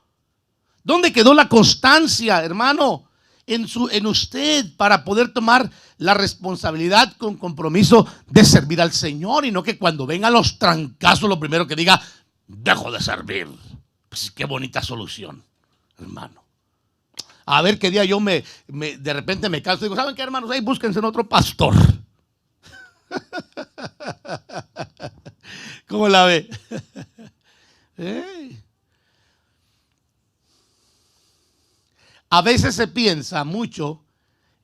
¿Dónde quedó la constancia, hermano, en usted para poder tomar la responsabilidad con compromiso de servir al Señor? Y no que cuando vengan los trancazos lo primero que diga, dejo de servir. Pues qué bonita solución, hermano. A ver qué día yo de repente me canso y digo, ¿saben qué, hermanos? Ahí búsquense en otro pastor. ¿Cómo la ve? A veces se piensa mucho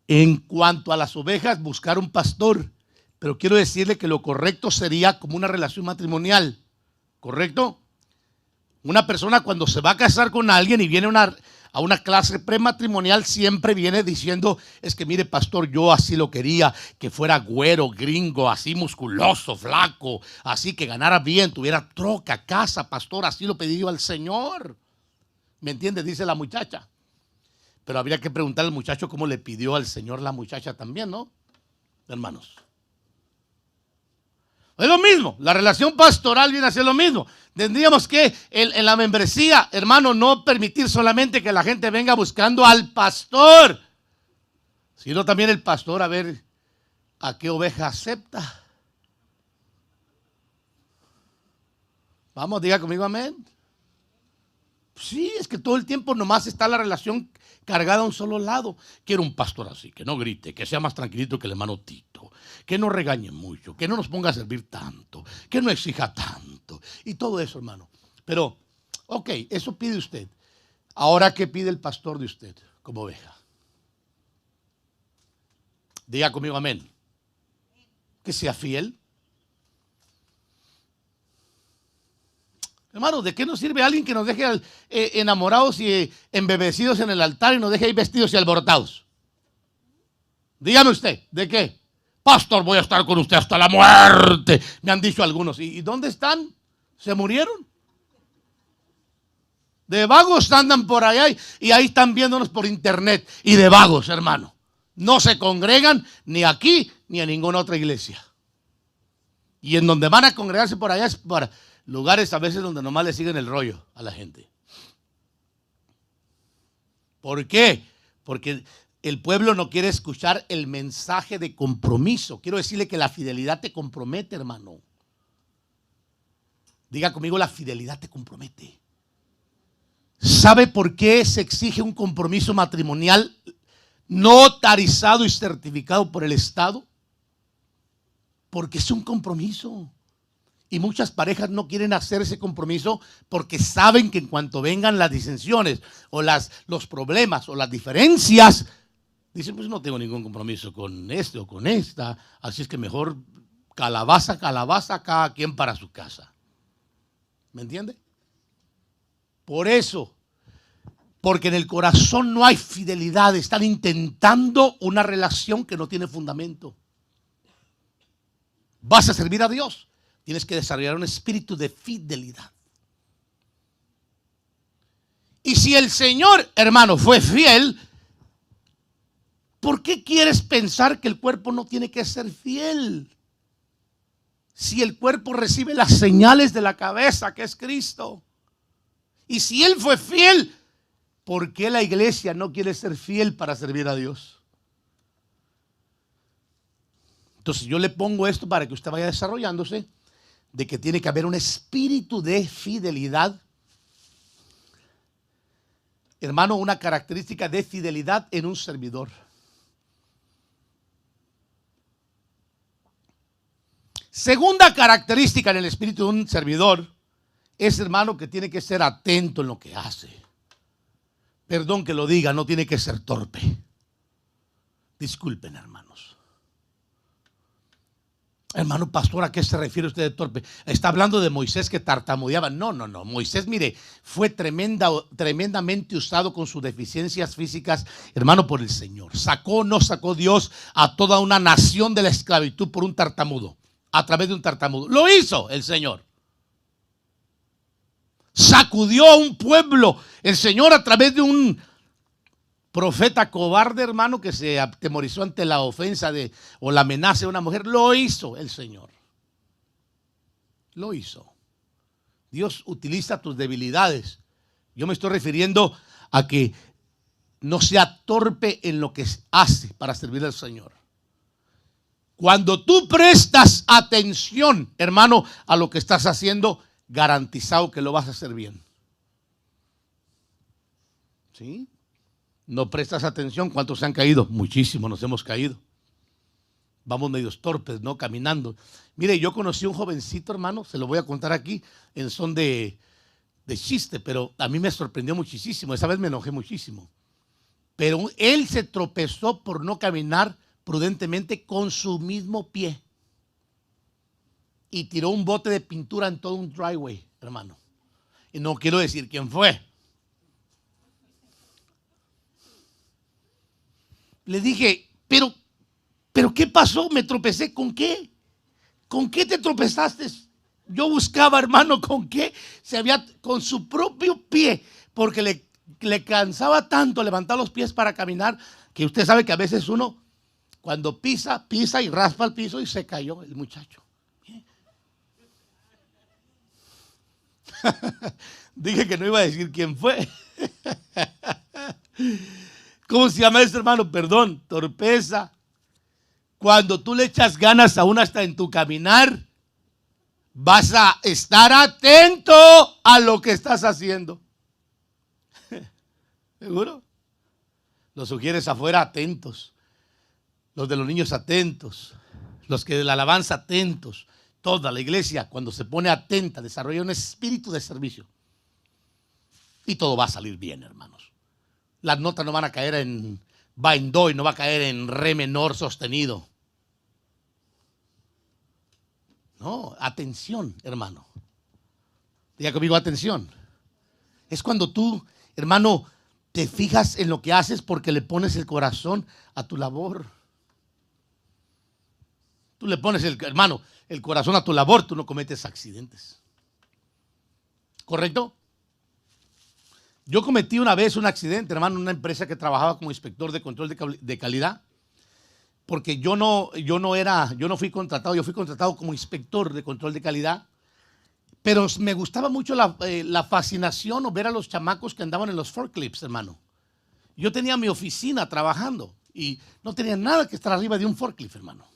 en cuanto a las ovejas buscar un pastor, pero quiero decirle que lo correcto sería como una relación matrimonial. ¿Correcto? Una persona cuando se va a casar con alguien y viene a una clase prematrimonial siempre viene diciendo, es que mire pastor, yo así lo quería, que fuera güero, gringo, así musculoso, flaco, así que ganara bien, tuviera troca, casa, pastor, así lo pedí yo al Señor. ¿Me entiende? Dice la muchacha. Pero habría que preguntar al muchacho cómo le pidió al Señor la muchacha también, ¿no? Hermanos. Es lo mismo, la relación pastoral viene a ser lo mismo. Tendríamos que en la membresía, hermano, no permitir solamente que la gente venga buscando al pastor, sino también el pastor a ver a qué oveja acepta. Vamos, diga conmigo amén. Sí, es que todo el tiempo nomás está la relación cargada a un solo lado. Quiero un pastor así, que no grite, que sea más tranquilito que el hermano Tito, que no regañe mucho, que no nos ponga a servir tanto, que no exija tanto y todo eso, hermano. Pero, ok, eso pide usted. Ahora, ¿qué pide el pastor de usted como oveja? Diga conmigo amén. Que sea fiel. Hermano, ¿de qué nos sirve alguien que nos deje enamorados y embebecidos en el altar y nos deje ahí vestidos y alborotados? Dígame usted, ¿de qué? Pastor, voy a estar con usted hasta la muerte, me han dicho algunos. ¿Y dónde están? ¿Se murieron? De vagos andan por allá y ahí están viéndonos por internet. Y de vagos, hermano. No se congregan ni aquí ni en ninguna otra iglesia. Y en donde van a congregarse por allá es para lugares a veces donde nomás le siguen el rollo a la gente. ¿Por qué? Porque el pueblo no quiere escuchar el mensaje de compromiso. Quiero decirle que la fidelidad te compromete, hermano. Diga conmigo, la fidelidad te compromete. ¿Sabe por qué se exige un compromiso matrimonial notarizado y certificado por el Estado? Porque es un compromiso. Y muchas parejas no quieren hacer ese compromiso porque saben que en cuanto vengan las disensiones o los problemas o las diferencias, dicen, pues no tengo ningún compromiso con este o con esta, así es que mejor calabaza, calabaza, cada quien para su casa. ¿Me entiende? Por eso, porque en el corazón no hay fidelidad, están intentando una relación que no tiene fundamento. Vas a servir a Dios, tienes que desarrollar un espíritu de fidelidad. Y si el Señor, hermano, fue fiel, ¿por qué quieres pensar que el cuerpo no tiene que ser fiel? Si el cuerpo recibe las señales de la cabeza, que es Cristo. Y si Él fue fiel, ¿por qué la iglesia no quiere ser fiel para servir a Dios? Entonces yo le pongo esto para que usted vaya desarrollándose, de que tiene que haber un espíritu de fidelidad. Hermano, una característica de fidelidad en un servidor. Segunda característica en el espíritu de un servidor es, hermano, que tiene que ser atento en lo que hace. Perdón que lo diga, no tiene que ser torpe. Disculpen, hermanos. Hermano pastor, ¿a qué se refiere usted de torpe? Está hablando de Moisés que tartamudeaba. No. Moisés, mire, fue tremendamente usado con sus deficiencias físicas, hermano, por el Señor. No sacó Dios a toda una nación de la esclavitud por un tartamudo, a través de un tartamudo. Lo hizo el Señor. Sacudió a un pueblo el Señor a través de un profeta cobarde, hermano, que se atemorizó ante la ofensa o la amenaza de una mujer. Lo hizo el Señor. Lo hizo. Dios utiliza tus debilidades. Yo me estoy refiriendo a que no sea torpe en lo que hace para servir al Señor. Cuando tú prestas atención, hermano, a lo que estás haciendo, garantizado que lo vas a hacer bien. ¿Sí? No prestas atención. ¿Cuántos se han caído? Muchísimos nos hemos caído. Vamos medios torpes, ¿no? Caminando. Mire, yo conocí a un jovencito, hermano, se lo voy a contar aquí en son de chiste, pero a mí me sorprendió muchísimo. Esa vez me enojé muchísimo. Pero él se tropezó por no caminar prudentemente con su mismo pie. Y tiró un bote de pintura en todo un driveway, hermano. Y no quiero decir quién fue. Le dije, pero ¿qué pasó? Me tropecé. ¿Con qué? ¿Con qué te tropezaste? Yo buscaba, hermano, ¿con qué? Con su propio pie, porque le cansaba tanto levantar los pies para caminar, que usted sabe que a veces uno, cuando pisa y raspa el piso, y se cayó el muchacho. Dije que no iba a decir quién fue. ¿Cómo se llama esto, hermano? Perdón, torpeza. Cuando tú le echas ganas aún hasta en tu caminar, vas a estar atento a lo que estás haciendo. ¿Seguro? Los sugieres afuera atentos. Los de los niños atentos. Los que de la alabanza atentos. Toda la iglesia, cuando se pone atenta, desarrolla un espíritu de servicio. Y todo va a salir bien, hermanos. Las notas no van a caer en va en do y no va a caer en re menor sostenido. No, atención, hermano. Diga conmigo, atención. Es cuando tú, hermano, te fijas en lo que haces porque le pones el corazón a tu labor. Tú le pones, hermano, el corazón a tu labor, tú no cometes accidentes. ¿Correcto? Yo cometí una vez un accidente, hermano, en una empresa que trabajaba como inspector de control de calidad, porque yo no fui contratado, yo fui contratado como inspector de control de calidad, pero me gustaba mucho la fascinación o ver a los chamacos que andaban en los forklifts, hermano. Yo tenía mi oficina trabajando y no tenía nada que estar arriba de un forklift, hermano.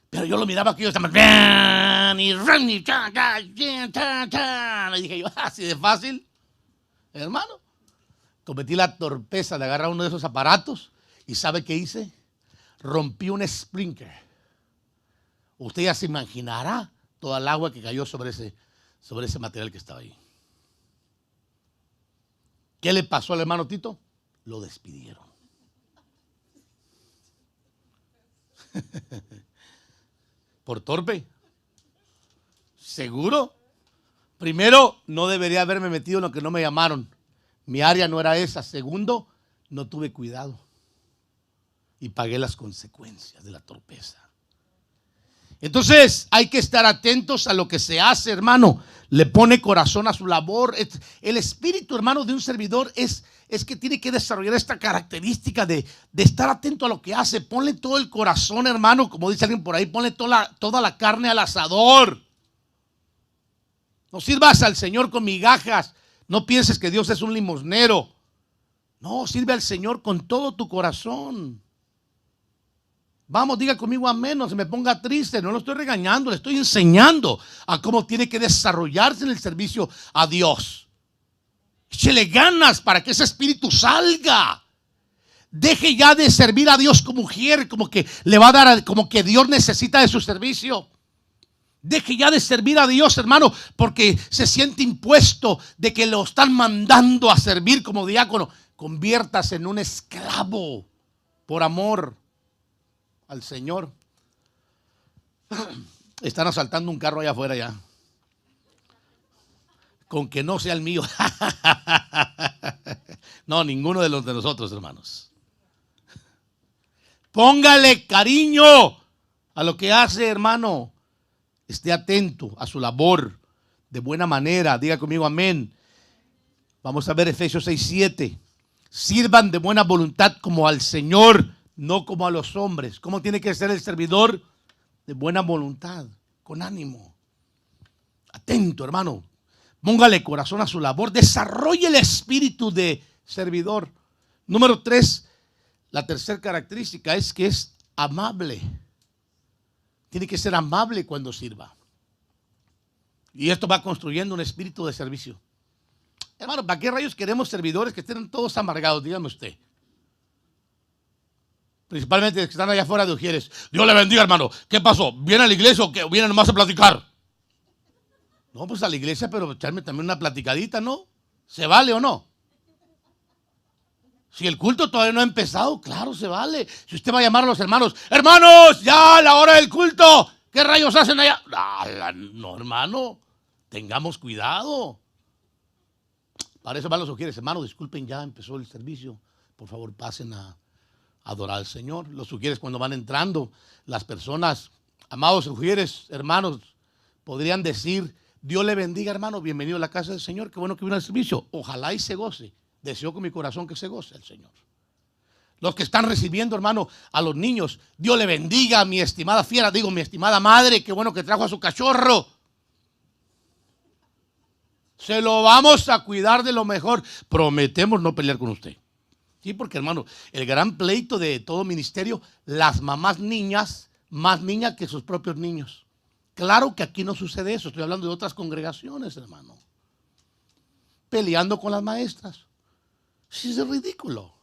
Pero yo lo miraba que ellos estaban y dije yo, así de fácil. Hermano, cometí la torpeza de agarrar uno de esos aparatos y ¿sabe qué hice? Rompí un sprinkler. Usted ya se imaginará toda el agua que cayó sobre ese material que estaba ahí. ¿Qué le pasó al hermano Tito? Lo despidieron. ¿Por torpe? ¿Seguro? Primero, no debería haberme metido en lo que no me llamaron. Mi área no era esa. Segundo, no tuve cuidado. Y pagué las consecuencias de la torpeza. Entonces, hay que estar atentos a lo que se hace, hermano. Le pone corazón a su labor. El espíritu, hermano, de un servidor es que tiene que desarrollar esta característica de estar atento a lo que hace. Ponle todo el corazón, hermano. Como dice alguien por ahí, ponle toda la carne al asador. No sirvas al Señor con migajas. No pienses que Dios es un limosnero. No, sirve al Señor con todo tu corazón. Vamos, diga conmigo amén, no se me ponga triste, no lo estoy regañando, le estoy enseñando a cómo tiene que desarrollarse en el servicio a Dios. Échele ganas para que ese espíritu salga. Deje ya de servir a Dios como mujer, como que le va a dar, como que Dios necesita de su servicio. Deje ya de servir a Dios, hermano, porque se siente impuesto de que lo están mandando a servir como diácono. Conviértase en un esclavo por amor al Señor. Están asaltando un carro allá afuera ya. Con que no sea el mío. No, ninguno de los de nosotros, hermanos. Póngale cariño a lo que hace, hermano. Esté atento a su labor de buena manera. Diga conmigo amén. Vamos a ver Efesios 6:7. Sirvan de buena voluntad como al Señor, no como a los hombres. ¿Cómo tiene que ser el servidor? De buena voluntad, con ánimo. Atento, hermano. Póngale corazón a su labor. Desarrolle el espíritu de servidor. Número 3, la tercera característica es que es amable. Tiene que ser amable cuando sirva. Y esto va construyendo un espíritu de servicio. Hermano, ¿para qué rayos queremos servidores que estén todos amargados? Dígame usted. Principalmente los que están allá afuera de Ujieres. Dios le bendiga, hermano. ¿Qué pasó? ¿Viene a la iglesia o qué? ¿Viene nomás a platicar? No, pues a la iglesia, pero echarme también una platicadita, ¿no? ¿Se vale o no? Si el culto todavía no ha empezado, claro, se vale. Si usted va a llamar a los hermanos, hermanos, ya la hora del culto, ¿qué rayos hacen allá? No, hermano, tengamos cuidado. Para eso van los Ujieres, hermanos, disculpen, ya empezó el servicio. Por favor, pasen a adorar al Señor. Los Ujieres cuando van entrando, las personas, amados Ujieres, hermanos, podrían decir, Dios le bendiga, hermano, bienvenido a la casa del Señor, qué bueno que vino al servicio. Ojalá y se goce. Deseo con mi corazón que se goce el Señor. Los que están recibiendo, hermano, a los niños, Dios le bendiga a mi estimada fiera, digo, mi estimada madre, qué bueno que trajo a su cachorro. Se lo vamos a cuidar de lo mejor. Prometemos no pelear con usted. Sí, porque, hermano, el gran pleito de todo ministerio, las mamás niñas, más niñas que sus propios niños. Claro que aquí no sucede eso. Estoy hablando de otras congregaciones, hermano. Peleando con las maestras. Sí, es ridículo.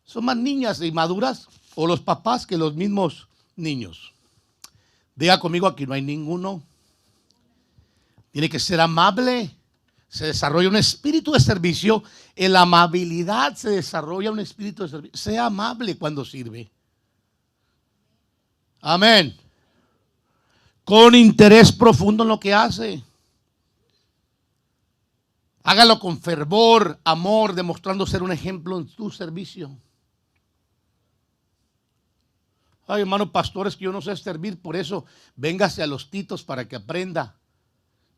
Son más niñas inmaduras o los papás que los mismos niños. Diga conmigo, aquí no hay ninguno. Tiene que ser amable. Se desarrolla un espíritu de servicio. En la amabilidad se desarrolla un espíritu de servicio. Sea amable cuando sirve. Amén. Con interés profundo en lo que hace. Hágalo con fervor, amor, demostrando ser un ejemplo en tu servicio. Ay, hermano, pastores, que yo no sé servir, por eso véngase a los Titos para que aprenda.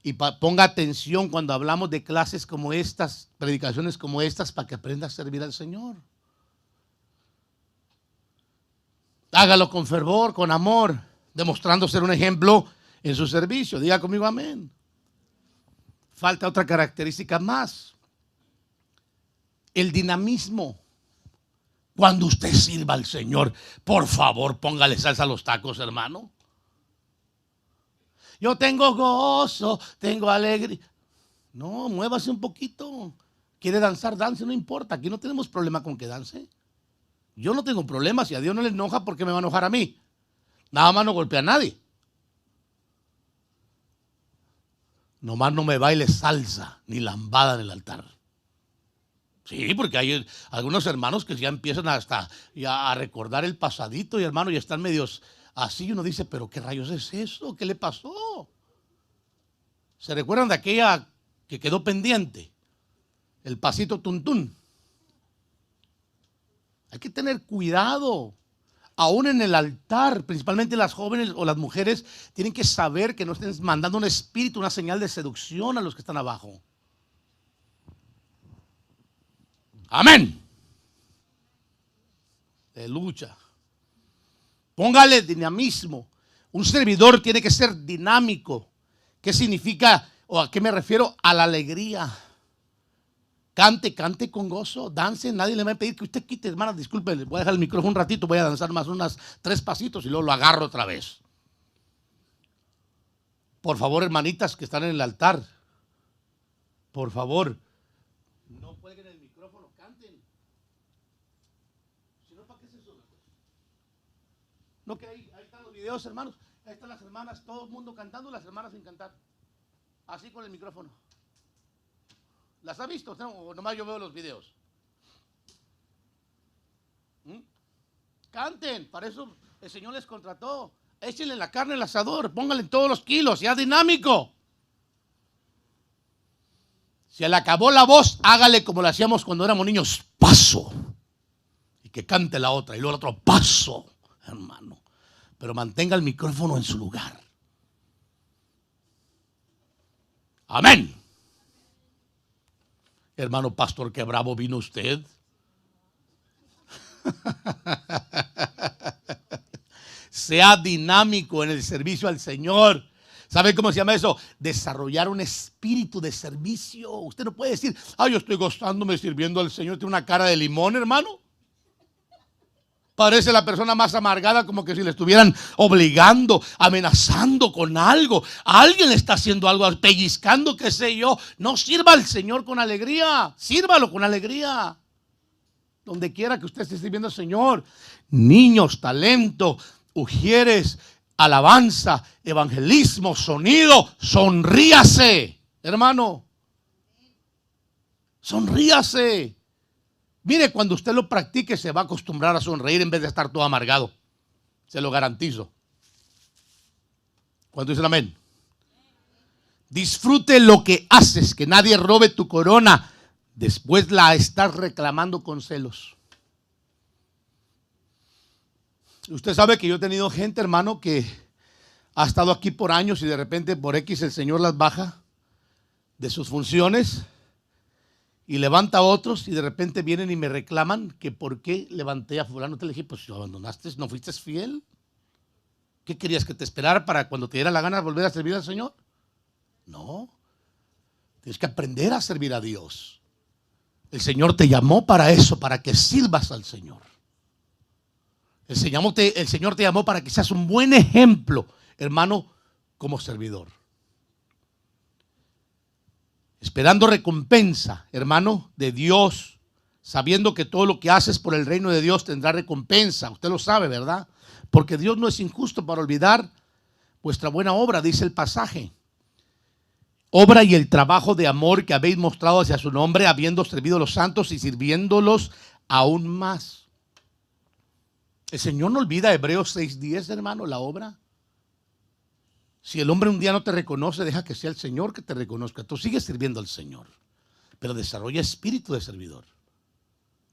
Y ponga atención cuando hablamos de clases como estas, predicaciones como estas, para que aprenda a servir al Señor. Hágalo con fervor, con amor, demostrando ser un ejemplo en su servicio. Diga conmigo amén. Falta otra característica más. El dinamismo. Cuando usted sirva al Señor, por favor, póngale salsa a los tacos, hermano. Yo tengo gozo, tengo alegría. No, muévase un poquito. ¿Quiere danzar? Dance, no importa. Aquí no tenemos problema con que dance. Yo no tengo problema. Si a Dios no le enoja, ¿por qué me va a enojar a mí? Nada más no golpea a nadie. Nomás no me baile salsa ni lambada en el altar. Sí, porque hay algunos hermanos que ya empiezan hasta ya a recordar el pasadito y hermano, ya están medios así. Y uno dice, pero ¿qué rayos es eso? ¿Qué le pasó? ¿Se recuerdan de aquella que quedó pendiente? El pasito tuntún. Hay que tener cuidado. Aún en el altar, principalmente las jóvenes o las mujeres, tienen que saber que no estén mandando un espíritu, una señal de seducción a los que están abajo. Amén. De lucha. Póngale dinamismo. Un servidor tiene que ser dinámico. ¿Qué significa o a qué me refiero? A la alegría. Cante, cante con gozo, dance. Nadie le va a pedir que usted quite, hermana, disculpe, le voy a dejar el micrófono un ratito, voy a danzar más unas 3 pasitos y luego lo agarro otra vez. Por favor, hermanitas que están en el altar, por favor, no cuelguen el micrófono, canten. Si no, ¿para qué se suben? No, que ahí están los videos, hermanos. Ahí están las hermanas, todo el mundo cantando, las hermanas sin cantar. Así con el micrófono. ¿Las ha visto? ¿O nomás yo veo los videos? Canten, para eso el Señor les contrató. Échenle la carne al asador, pónganle todos los kilos, ya dinámico. Si le acabó la voz, hágale como lo hacíamos cuando éramos niños, paso. Y que cante la otra, y luego el otro, paso, hermano. Pero mantenga el micrófono en su lugar. Amén. Hermano pastor, qué bravo vino usted. Sea dinámico en el servicio al Señor. ¿Sabe cómo se llama eso? Desarrollar un espíritu de servicio. Usted no puede decir, yo estoy gozándome sirviendo al Señor. Tiene una cara de limón, hermano. Parece la persona más amargada, como que si le estuvieran obligando, amenazando con algo. Alguien le está haciendo algo, pellizcando, qué sé yo. No, sirva al Señor con alegría. Sírvalo con alegría. Donde quiera que usted esté sirviendo al Señor. Niños, talento, ujieres, alabanza, evangelismo, sonido. Sonríase, hermano. Sonríase. Mire, cuando usted lo practique se va a acostumbrar a sonreír en vez de estar todo amargado. Se lo garantizo. ¿Cuánto dicen amén? Disfrute lo que haces, que nadie robe tu corona. Después la estás reclamando con celos. Usted sabe que yo he tenido gente, hermano, que ha estado aquí por años y de repente por X el Señor las baja de sus funciones. Y levanta a otros y de repente vienen y me reclaman que por qué levanté a fulano. Te le dije, pues si lo abandonaste, ¿no fuiste fiel? ¿Qué querías, que te esperara para cuando te diera la gana volver a servir al Señor? No. Tienes que aprender a servir a Dios. El Señor te llamó para eso, para que sirvas al Señor. El Señor te llamó para que seas un buen ejemplo, hermano, como servidor. Esperando recompensa, hermano, de Dios, sabiendo que todo lo que haces por el reino de Dios tendrá recompensa. Usted lo sabe, ¿verdad? Porque Dios no es injusto para olvidar vuestra buena obra, dice el pasaje. Obra y el trabajo de amor que habéis mostrado hacia su nombre, habiendo servido a los santos y sirviéndolos aún más. El Señor no olvida Hebreos 6:10, hermano, la obra. Si el hombre un día no te reconoce, deja que sea el Señor que te reconozca. Tú sigues sirviendo al Señor, pero desarrolla espíritu de servidor.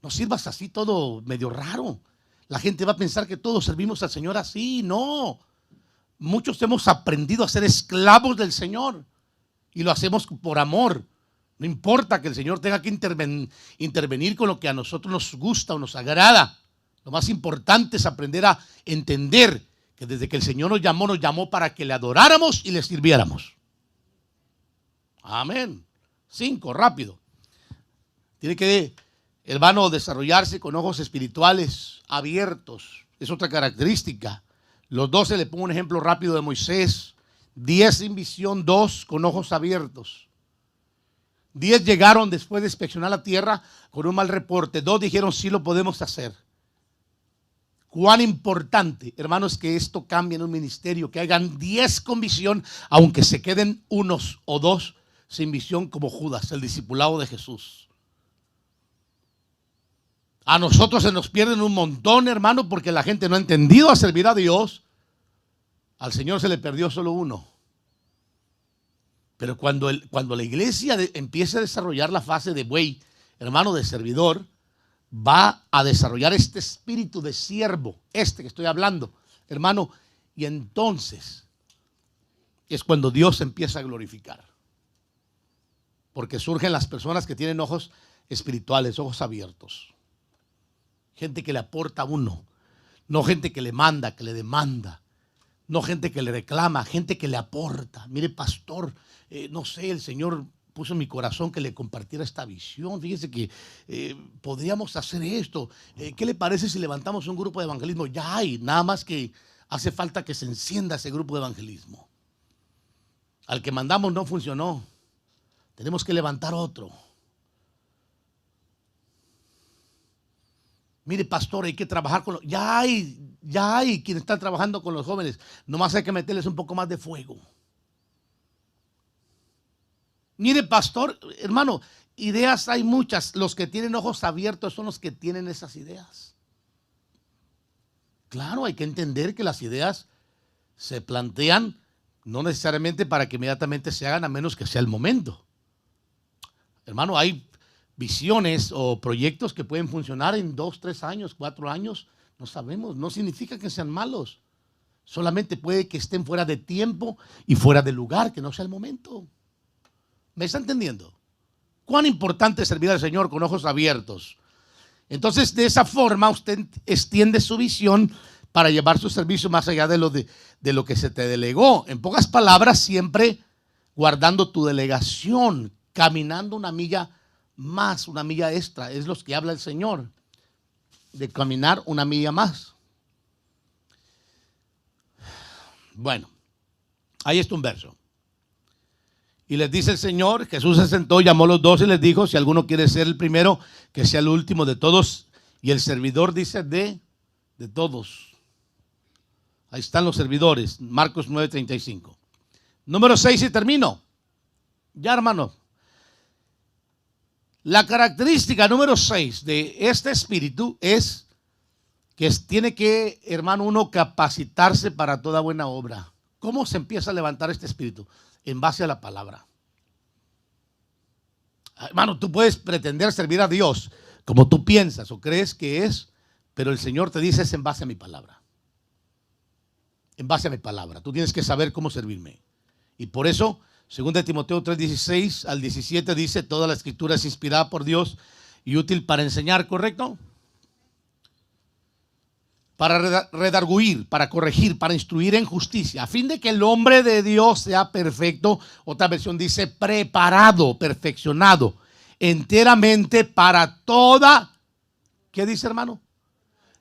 No sirvas así todo medio raro. La gente va a pensar que todos servimos al Señor así. No. Muchos hemos aprendido a ser esclavos del Señor Y lo hacemos por amor. No importa que el Señor tenga que intervenir con lo que a nosotros nos gusta o nos agrada. Lo más importante es aprender a entender que desde que el Señor nos llamó para que le adoráramos y le sirviéramos. Amén. 5, rápido. Tiene que, hermano, desarrollarse con ojos espirituales abiertos. Es otra característica. Los 12, le pongo un ejemplo rápido de Moisés. 10 sin visión, 2 con ojos abiertos. 10 llegaron después de inspeccionar la tierra con un mal reporte. 2 dijeron sí lo podemos hacer. Cuán importante, hermanos, que esto cambie en un ministerio, que hagan 10 con visión, aunque se queden unos o 2 sin visión, como Judas, el discipulado de Jesús. A nosotros se nos pierden un montón, hermano, porque la gente no ha entendido a servir a Dios. Al Señor se le perdió solo uno. Pero cuando la iglesia empiece a desarrollar la fase de buey, hermano, de servidor, va a desarrollar este espíritu de siervo, que estoy hablando, hermano, y entonces es cuando Dios empieza a glorificar. Porque surgen las personas que tienen ojos espirituales, ojos abiertos. Gente que le aporta a uno, no gente que le manda, que le demanda. No gente que le reclama, gente que le aporta. Mire, pastor, no sé, el Señor puso en mi corazón que le compartiera esta visión. Fíjese que podríamos hacer esto. ¿Qué le parece si levantamos un grupo de evangelismo? Ya hay, nada más que hace falta que se encienda ese grupo de evangelismo. Al que mandamos no funcionó. Tenemos que levantar otro. Mire, pastor, hay que trabajar con los... Ya hay quienes están trabajando con los jóvenes. Nomás hay que meterles un poco más de fuego. Mire, pastor, hermano, ideas hay muchas. Los que tienen ojos abiertos son los que tienen esas ideas. Claro, hay que entender que las ideas se plantean no necesariamente para que inmediatamente se hagan, a menos que sea el momento. Hermano, hay visiones o proyectos que pueden funcionar en 2, 3 años, 4 años, no sabemos, no significa que sean malos, solamente puede que estén fuera de tiempo y fuera de lugar, que no sea el momento. ¿Me está entendiendo? Cuán importante es servir al Señor con ojos abiertos. Entonces, de esa forma usted extiende su visión para llevar su servicio más allá de lo que se te delegó. En pocas palabras, siempre guardando tu delegación, caminando una milla más, una milla extra. Es lo que habla el Señor, de caminar una milla más. Bueno, ahí está un verso. Y les dice el Señor, Jesús se sentó, llamó a los 12 y les dijo, si alguno quiere ser el primero, que sea el último de todos. Y el servidor dice de todos. Ahí están los servidores, Marcos 9:35. Número 6 y termino. Ya, hermano. La característica número 6 de este espíritu es que tiene que, hermano, uno capacitarse para toda buena obra. ¿Cómo se empieza a levantar este espíritu? En base a la palabra. Hermano, tú puedes pretender servir a Dios como tú piensas o crees que es, pero el Señor te dice es en base a mi palabra. En base a mi palabra. Tú tienes que saber cómo servirme. Y por eso, 2 Timoteo 3:16 al 17 dice, toda la escritura es inspirada por Dios y útil para enseñar, ¿correcto? Para redarguir, para corregir, para instruir en justicia, a fin de que el hombre de Dios sea perfecto. Otra versión dice preparado, perfeccionado, enteramente para toda. ¿Qué dice, hermano?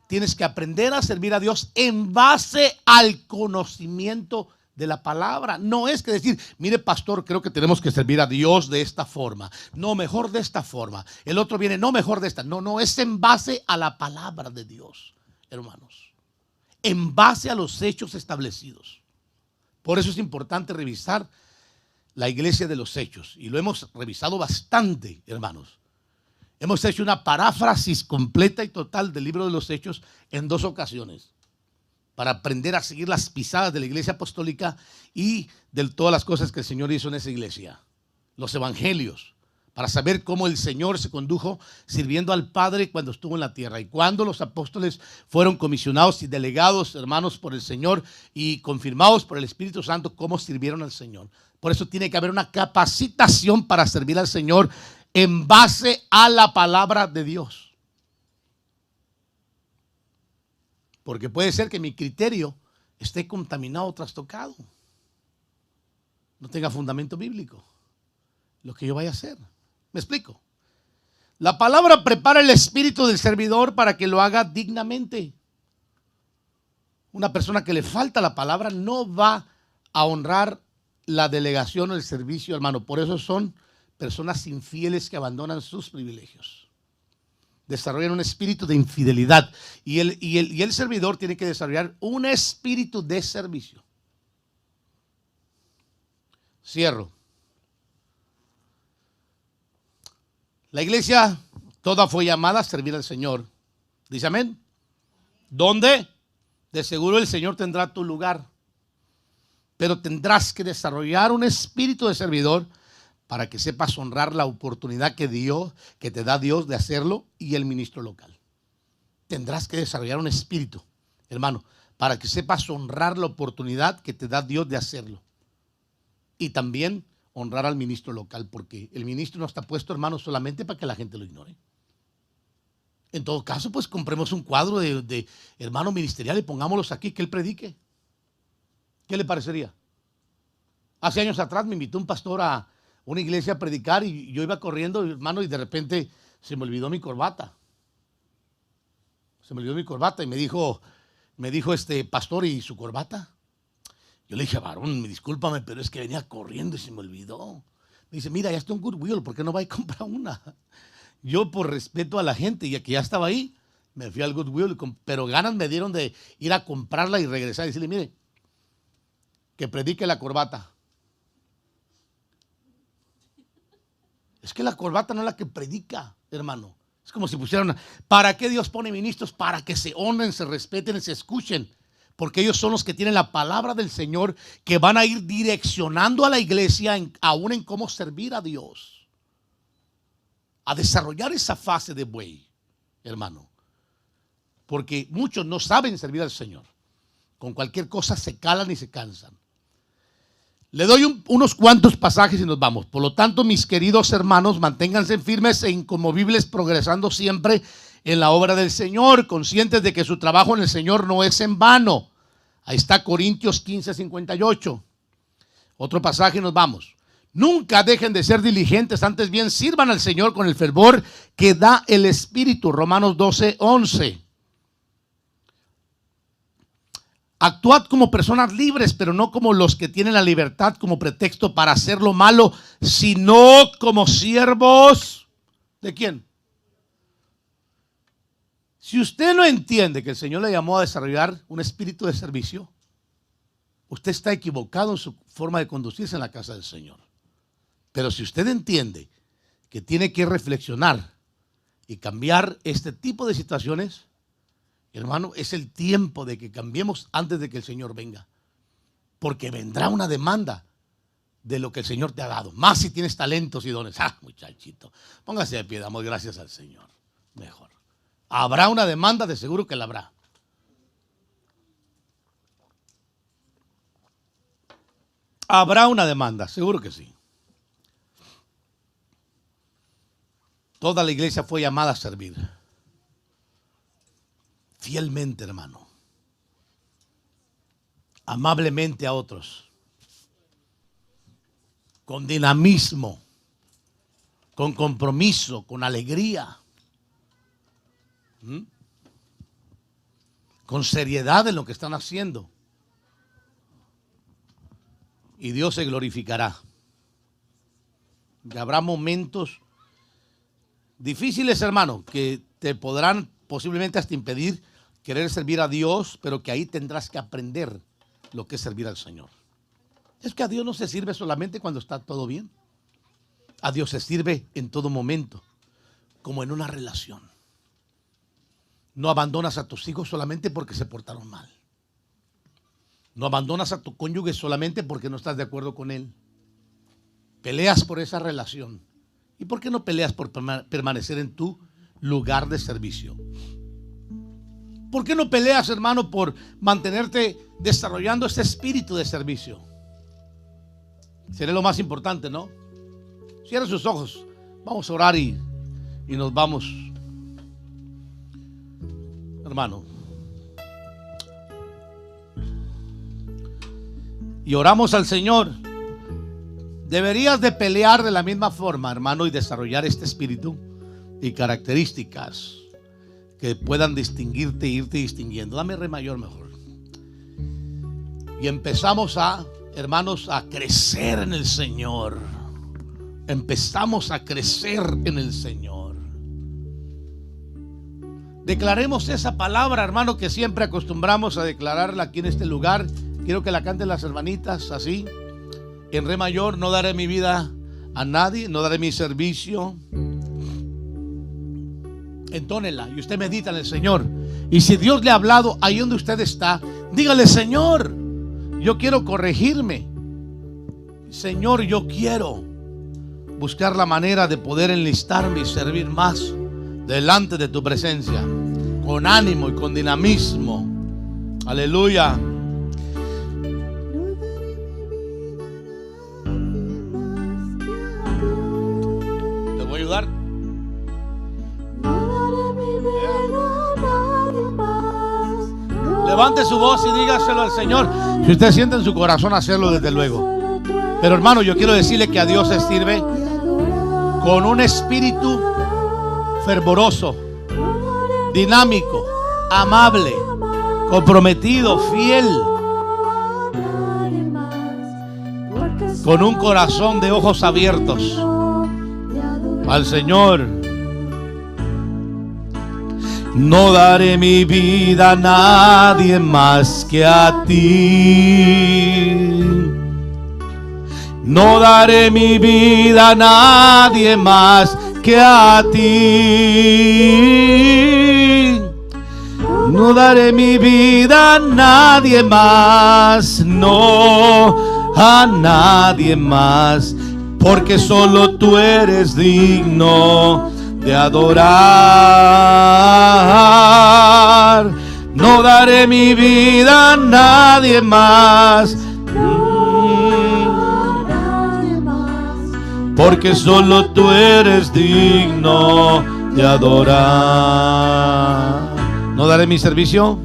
Tienes que aprender a servir a Dios en base al conocimiento de la palabra. No es que decir, mire, pastor, creo que tenemos que servir a Dios de esta forma. No, mejor de esta forma. El otro viene, no, mejor de esta. No, es en base a la palabra de Dios, hermanos. En base a los hechos establecidos. Por eso es importante revisar la iglesia de los hechos. Y lo hemos revisado bastante, hermanos. Hemos hecho una paráfrasis completa y total del libro de los hechos en 2 ocasiones. Para aprender a seguir las pisadas de la iglesia apostólica y de todas las cosas que el Señor hizo en esa iglesia. Los evangelios, para saber cómo el Señor se condujo sirviendo al Padre cuando estuvo en la tierra. Y cuando los apóstoles fueron comisionados y delegados, hermanos, por el Señor y confirmados por el Espíritu Santo, cómo sirvieron al Señor. Por eso tiene que haber una capacitación para servir al Señor en base a la palabra de Dios. Porque puede ser que mi criterio esté contaminado o trastocado, no tenga fundamento bíblico lo que yo vaya a hacer. ¿Me explico? La palabra prepara el espíritu del servidor para que lo haga dignamente. Una persona que le falta la palabra no va a honrar la delegación o el servicio, hermano. Por eso son personas infieles que abandonan sus privilegios. Desarrollan un espíritu de infidelidad. Y el servidor tiene que desarrollar un espíritu de servicio. Cierro. La iglesia toda fue llamada a servir al Señor. ¿Dice amén? ¿Dónde? De seguro el Señor tendrá tu lugar. Pero tendrás que desarrollar un espíritu de servidor para que sepas honrar la oportunidad que te da Dios de hacerlo, y el ministro local. Tendrás que desarrollar un espíritu, hermano, para que sepas honrar la oportunidad que te da Dios de hacerlo. Y también honrar al ministro local, porque el ministro no está puesto, hermano, solamente para que la gente lo ignore. En todo caso, pues compremos un cuadro de hermano ministerial y pongámoslos aquí, que él predique. ¿Qué le parecería? Hace años atrás me invitó un pastor a una iglesia a predicar y yo iba corriendo, hermano, y de repente se me olvidó mi corbata. Se me olvidó mi corbata y me dijo pastor, ¿y su corbata? Yo le dije, varón, discúlpame, pero es que venía corriendo y se me olvidó. Me dice, mira, ya está un Goodwill, ¿por qué no va y compra una? Yo, por respeto a la gente, ya que ya estaba ahí, me fui al Goodwill, pero ganas me dieron de ir a comprarla y regresar y decirle, mire, que predique la corbata. Es que la corbata no es la que predica, hermano. Es como si pusieran, ¿para qué Dios pone ministros? Para que se honren, se respeten y se escuchen. Porque ellos son los que tienen la palabra del Señor, que van a ir direccionando a la iglesia aún en cómo servir a Dios. A desarrollar esa fase de buey, hermano. Porque muchos no saben servir al Señor. Con cualquier cosa se calan y se cansan. Le doy unos cuantos pasajes y nos vamos. Por lo tanto, mis queridos hermanos, manténganse firmes e inconmovibles, progresando siempre en la obra del Señor, conscientes de que su trabajo en el Señor no es en vano. Ahí está Corintios 15:58. Otro pasaje y nos vamos. Nunca dejen de ser diligentes, antes bien sirvan al Señor con el fervor que da el Espíritu. Romanos 12:11. Actuad como personas libres, pero no como los que tienen la libertad como pretexto para hacer lo malo, sino como siervos. ¿De quién? Si usted no entiende que el Señor le llamó a desarrollar un espíritu de servicio, usted está equivocado en su forma de conducirse en la casa del Señor. Pero si usted entiende que tiene que reflexionar y cambiar este tipo de situaciones, hermano, es el tiempo de que cambiemos antes de que el Señor venga. Porque vendrá una demanda de lo que el Señor te ha dado. Más si tienes talentos y dones. Ah, muchachito, póngase de pie, damos gracias al Señor. Mejor. Habrá una demanda, de seguro que la habrá. Habrá una demanda, seguro que sí. Toda la iglesia fue llamada a servir. Fielmente, hermano. Amablemente a otros. Con dinamismo. Con compromiso, con alegría. Con seriedad en lo que están haciendo. Y Dios se glorificará. Y habrá momentos difíciles, hermano, que te podrán posiblemente hasta impedir querer servir a Dios, pero que ahí tendrás que aprender lo que es servir al Señor. Es que a Dios no se sirve solamente cuando está todo bien. A Dios se sirve en todo momento, como en una relación. No abandonas a tus hijos solamente porque se portaron mal. No abandonas a tu cónyuge solamente porque no estás de acuerdo con él. Peleas por esa relación. ¿Y por qué no peleas por permanecer en tu lugar de servicio? ¿Por qué no peleas, hermano, por mantenerte desarrollando este espíritu de servicio? Sería lo más importante, ¿no? Cierren sus ojos. Vamos a orar y nos vamos. Hermano. Y oramos al Señor. Deberías de pelear de la misma forma, hermano, y desarrollar este espíritu y características que puedan distinguirte e irte distinguiendo. Dame re mayor mejor. Y empezamos hermanos, a crecer en el Señor. Empezamos a crecer en el Señor. Declaremos esa palabra, hermano, que siempre acostumbramos a declararla aquí en este lugar. Quiero que la canten las hermanitas así. En re mayor: no daré mi vida a nadie, no daré mi servicio. Entónela y usted medita en el Señor. Y si Dios le ha hablado ahí donde usted está, dígale: Señor, yo quiero corregirme. Señor, yo quiero buscar la manera de poder enlistarme y servir más delante de tu presencia, con ánimo y con dinamismo. Aleluya. ¿Te voy a ayudar? Levante su voz y dígaselo al Señor. Si usted siente en su corazón hacerlo, desde luego. Pero hermano, yo quiero decirle que a Dios se sirve con un espíritu fervoroso, dinámico, amable, comprometido, fiel, con un corazón de ojos abiertos al Señor. No daré mi vida a nadie más que a ti. No daré mi vida a nadie más que a ti. No daré mi vida a nadie más, no a nadie más, porque solo tú eres digno de adorar. No daré mi vida a nadie más, porque solo tú eres digno de adorar. No daré mi servicio,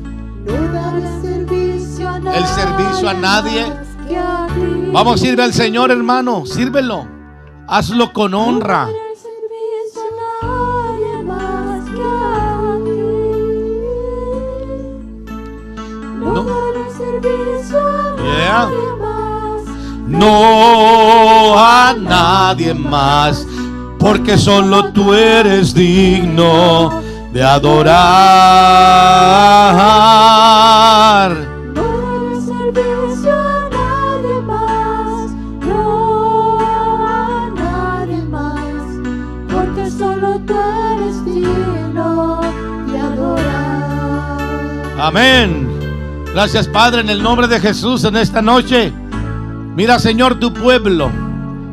el servicio a nadie. Vamos, sirve al Señor, hermano, sírvelo, hazlo con honra. Yeah. No a nadie más, porque solo tú eres digno de adorar. No daré servicio a nadie más, no a nadie más, porque solo tú eres digno de adorar. Amén. Gracias, Padre, en el nombre de Jesús en esta noche. Mira, Señor, tu pueblo.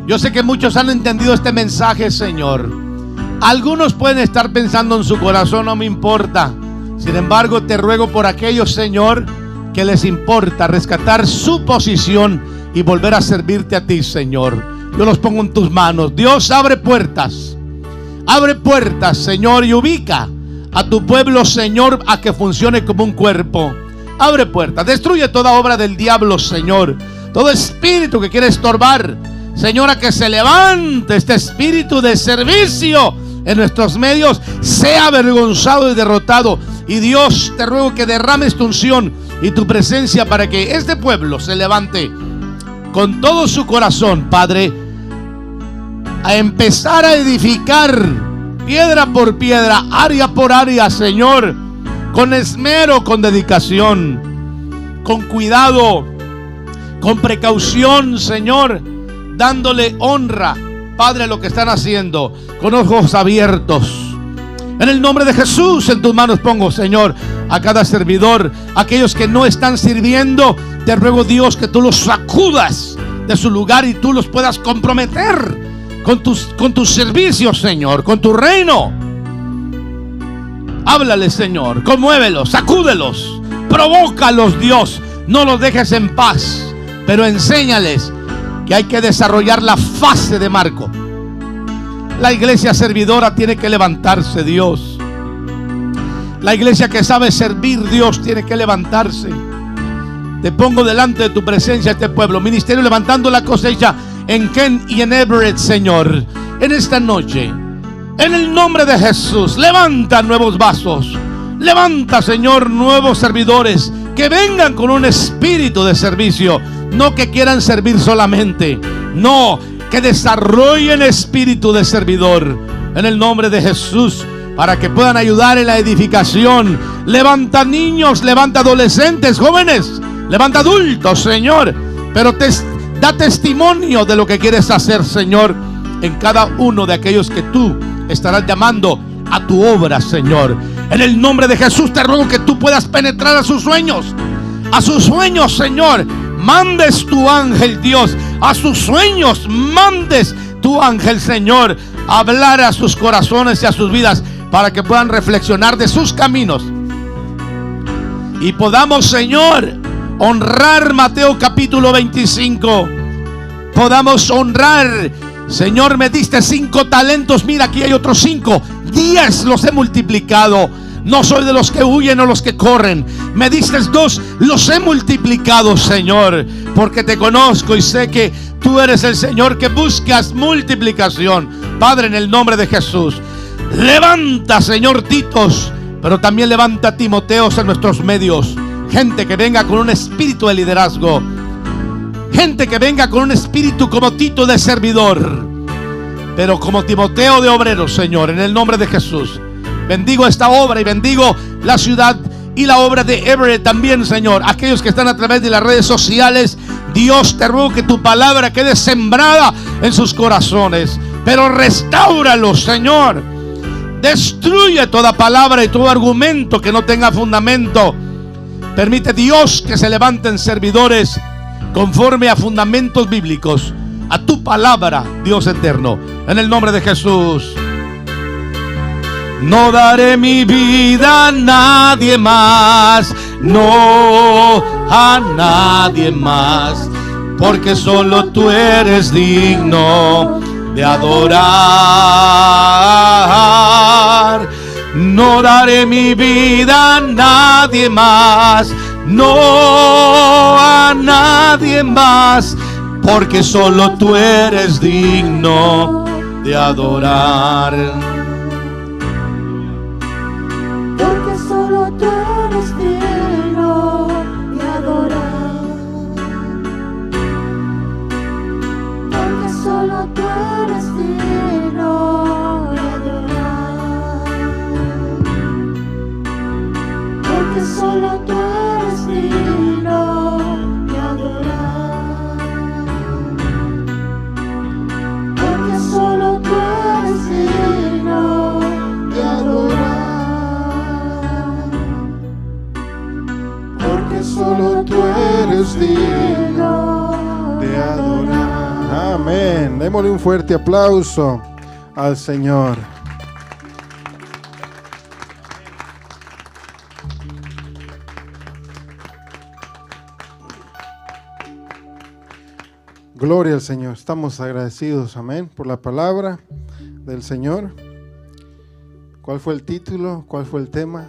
Yo sé que muchos han entendido este mensaje, Señor. Algunos pueden estar pensando en su corazón: no me importa. Sin embargo, te ruego por aquellos, Señor, que les importa rescatar su posición y volver a servirte a ti, Señor. Yo los pongo en tus manos. Dios, abre puertas, Señor, y ubica a tu pueblo, Señor, a que funcione como un cuerpo. Abre puertas, destruye toda obra del diablo, Señor. Todo espíritu que quiere estorbar, Señora, que se levante este espíritu de servicio en nuestros medios, sea avergonzado y derrotado. Y Dios, te ruego que derrames tu unción y tu presencia para que este pueblo se levante con todo su corazón, Padre, a empezar a edificar piedra por piedra, área por área, Señor, con esmero, con dedicación, con cuidado, con precaución, Señor, dándole honra, Padre, a lo que están haciendo, con ojos abiertos. En el nombre de Jesús, en tus manos pongo, Señor, a cada servidor. Aquellos que no están sirviendo, te ruego, Dios, que tú los sacudas de su lugar y tú los puedas comprometer con tus servicios, Señor, con tu reino. Háblales, Señor, conmuévelos, sacúdelos, provócalos, Dios. No los dejes en paz, pero enséñales que hay que desarrollar la fase de Marco. La iglesia servidora tiene que levantarse, Dios. La iglesia que sabe servir, Dios, tiene que levantarse. Te pongo delante de tu presencia este pueblo, ministerio levantando la cosecha en Kent y en Everett, Señor, en esta noche. En el nombre de Jesús, levanta nuevos vasos. Levanta, Señor, nuevos servidores que vengan con un espíritu de servicio. No que quieran servir solamente, no, que desarrollen espíritu de servidor. En el nombre de Jesús, para que puedan ayudar en la edificación. Levanta niños, levanta adolescentes, jóvenes, levanta adultos, Señor. Pero da testimonio de lo que quieres hacer, Señor, en cada uno de aquellos que tú estarás llamando a tu obra, Señor. En el nombre de Jesús te ruego que tú puedas penetrar a sus sueños, Señor. Mandes tu ángel, Dios, a sus sueños. Mandes tu ángel, Señor, a hablar a sus corazones y a sus vidas, para que puedan reflexionar de sus caminos y podamos, Señor, honrar Mateo capítulo 25. Podamos honrar, Señor, me diste 5 talentos, mira, aquí hay otros 5, 10 los he multiplicado. No soy de los que huyen o los que corren. Me diste 2, los he multiplicado, Señor, porque te conozco y sé que tú eres el Señor que buscas multiplicación. Padre, en el nombre de Jesús, levanta, Señor, Titos, pero también levanta Timoteos en nuestros medios. Gente que venga con un espíritu de liderazgo. Gente que venga con un espíritu como Tito de servidor, pero como Timoteo de obrero, Señor, en el nombre de Jesús. Bendigo esta obra y bendigo la ciudad y la obra de Everett también, Señor. Aquellos que están a través de las redes sociales, Dios, te ruego que tu palabra quede sembrada en sus corazones, pero restáuralos, Señor. Destruye toda palabra y todo argumento que no tenga fundamento. Permite, Dios, que se levanten servidores conforme a fundamentos bíblicos, a tu palabra, Dios eterno, en el nombre de Jesús. No daré mi vida a nadie más, no a nadie más, porque solo tú eres digno de adorar. No daré mi vida a nadie más, no a nadie más, porque solo tú eres digno de adorar. Porque solo tú eres digno de adorar. Porque solo tú eres digno de adorar. Porque solo tú eres digno de adorar. Porque solo tú eres digno de adorar. Porque solo tú eres digno de adorar. Amén. Démosle un fuerte aplauso al Señor. Gloria al Señor. Estamos agradecidos, amén, por la palabra del Señor. ¿Cuál fue el título? ¿Cuál fue el tema?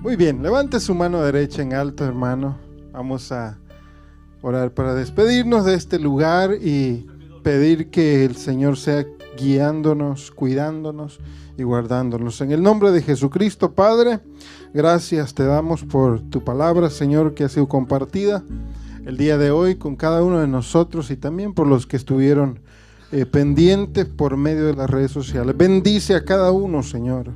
Muy bien, levante su mano derecha en alto, hermano. Vamos a orar para despedirnos de este lugar y pedir que el Señor sea guiándonos, cuidándonos y guardándonos. En el nombre de Jesucristo, Padre, gracias te damos por tu palabra, Señor, que ha sido compartida el día de hoy con cada uno de nosotros y también por los que estuvieron pendientes por medio de las redes sociales. Bendice a cada uno, Señor,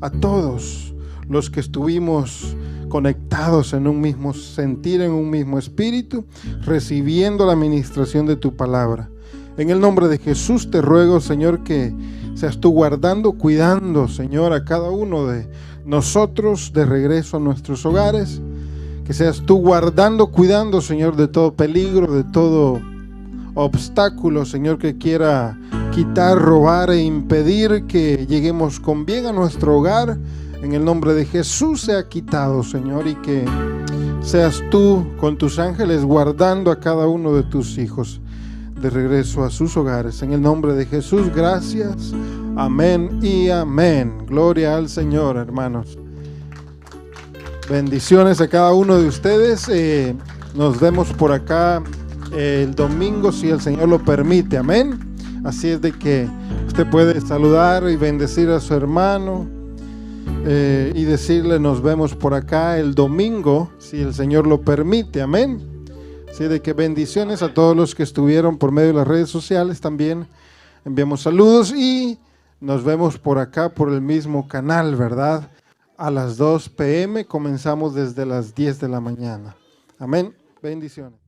a todos los que estuvimos conectados en un mismo sentir, en un mismo espíritu, recibiendo la administración de tu palabra. En el nombre de Jesús te ruego, Señor, que seas tú guardando, cuidando, Señor, a cada uno de nosotros de regreso a nuestros hogares. Que seas tú guardando, cuidando, Señor, de todo peligro, de todo obstáculo, Señor, que quiera quitar, robar e impedir que lleguemos con bien a nuestro hogar. En el nombre de Jesús sea quitado, Señor, y que seas tú con tus ángeles guardando a cada uno de tus hijos de regreso a sus hogares. En el nombre de Jesús, gracias. Amén y amén. Gloria al Señor, hermanos. Bendiciones a cada uno de ustedes. Nos vemos por acá el domingo, si el Señor lo permite. Amén. Así es de que usted puede saludar y bendecir a su hermano y decirle: nos vemos por acá el domingo, si el Señor lo permite. Amén. Así de que bendiciones a todos los que estuvieron por medio de las redes sociales. También enviamos saludos y nos vemos por acá por el mismo canal, ¿verdad? A las 2 p.m. comenzamos desde las 10 de la mañana. Amén. Bendiciones.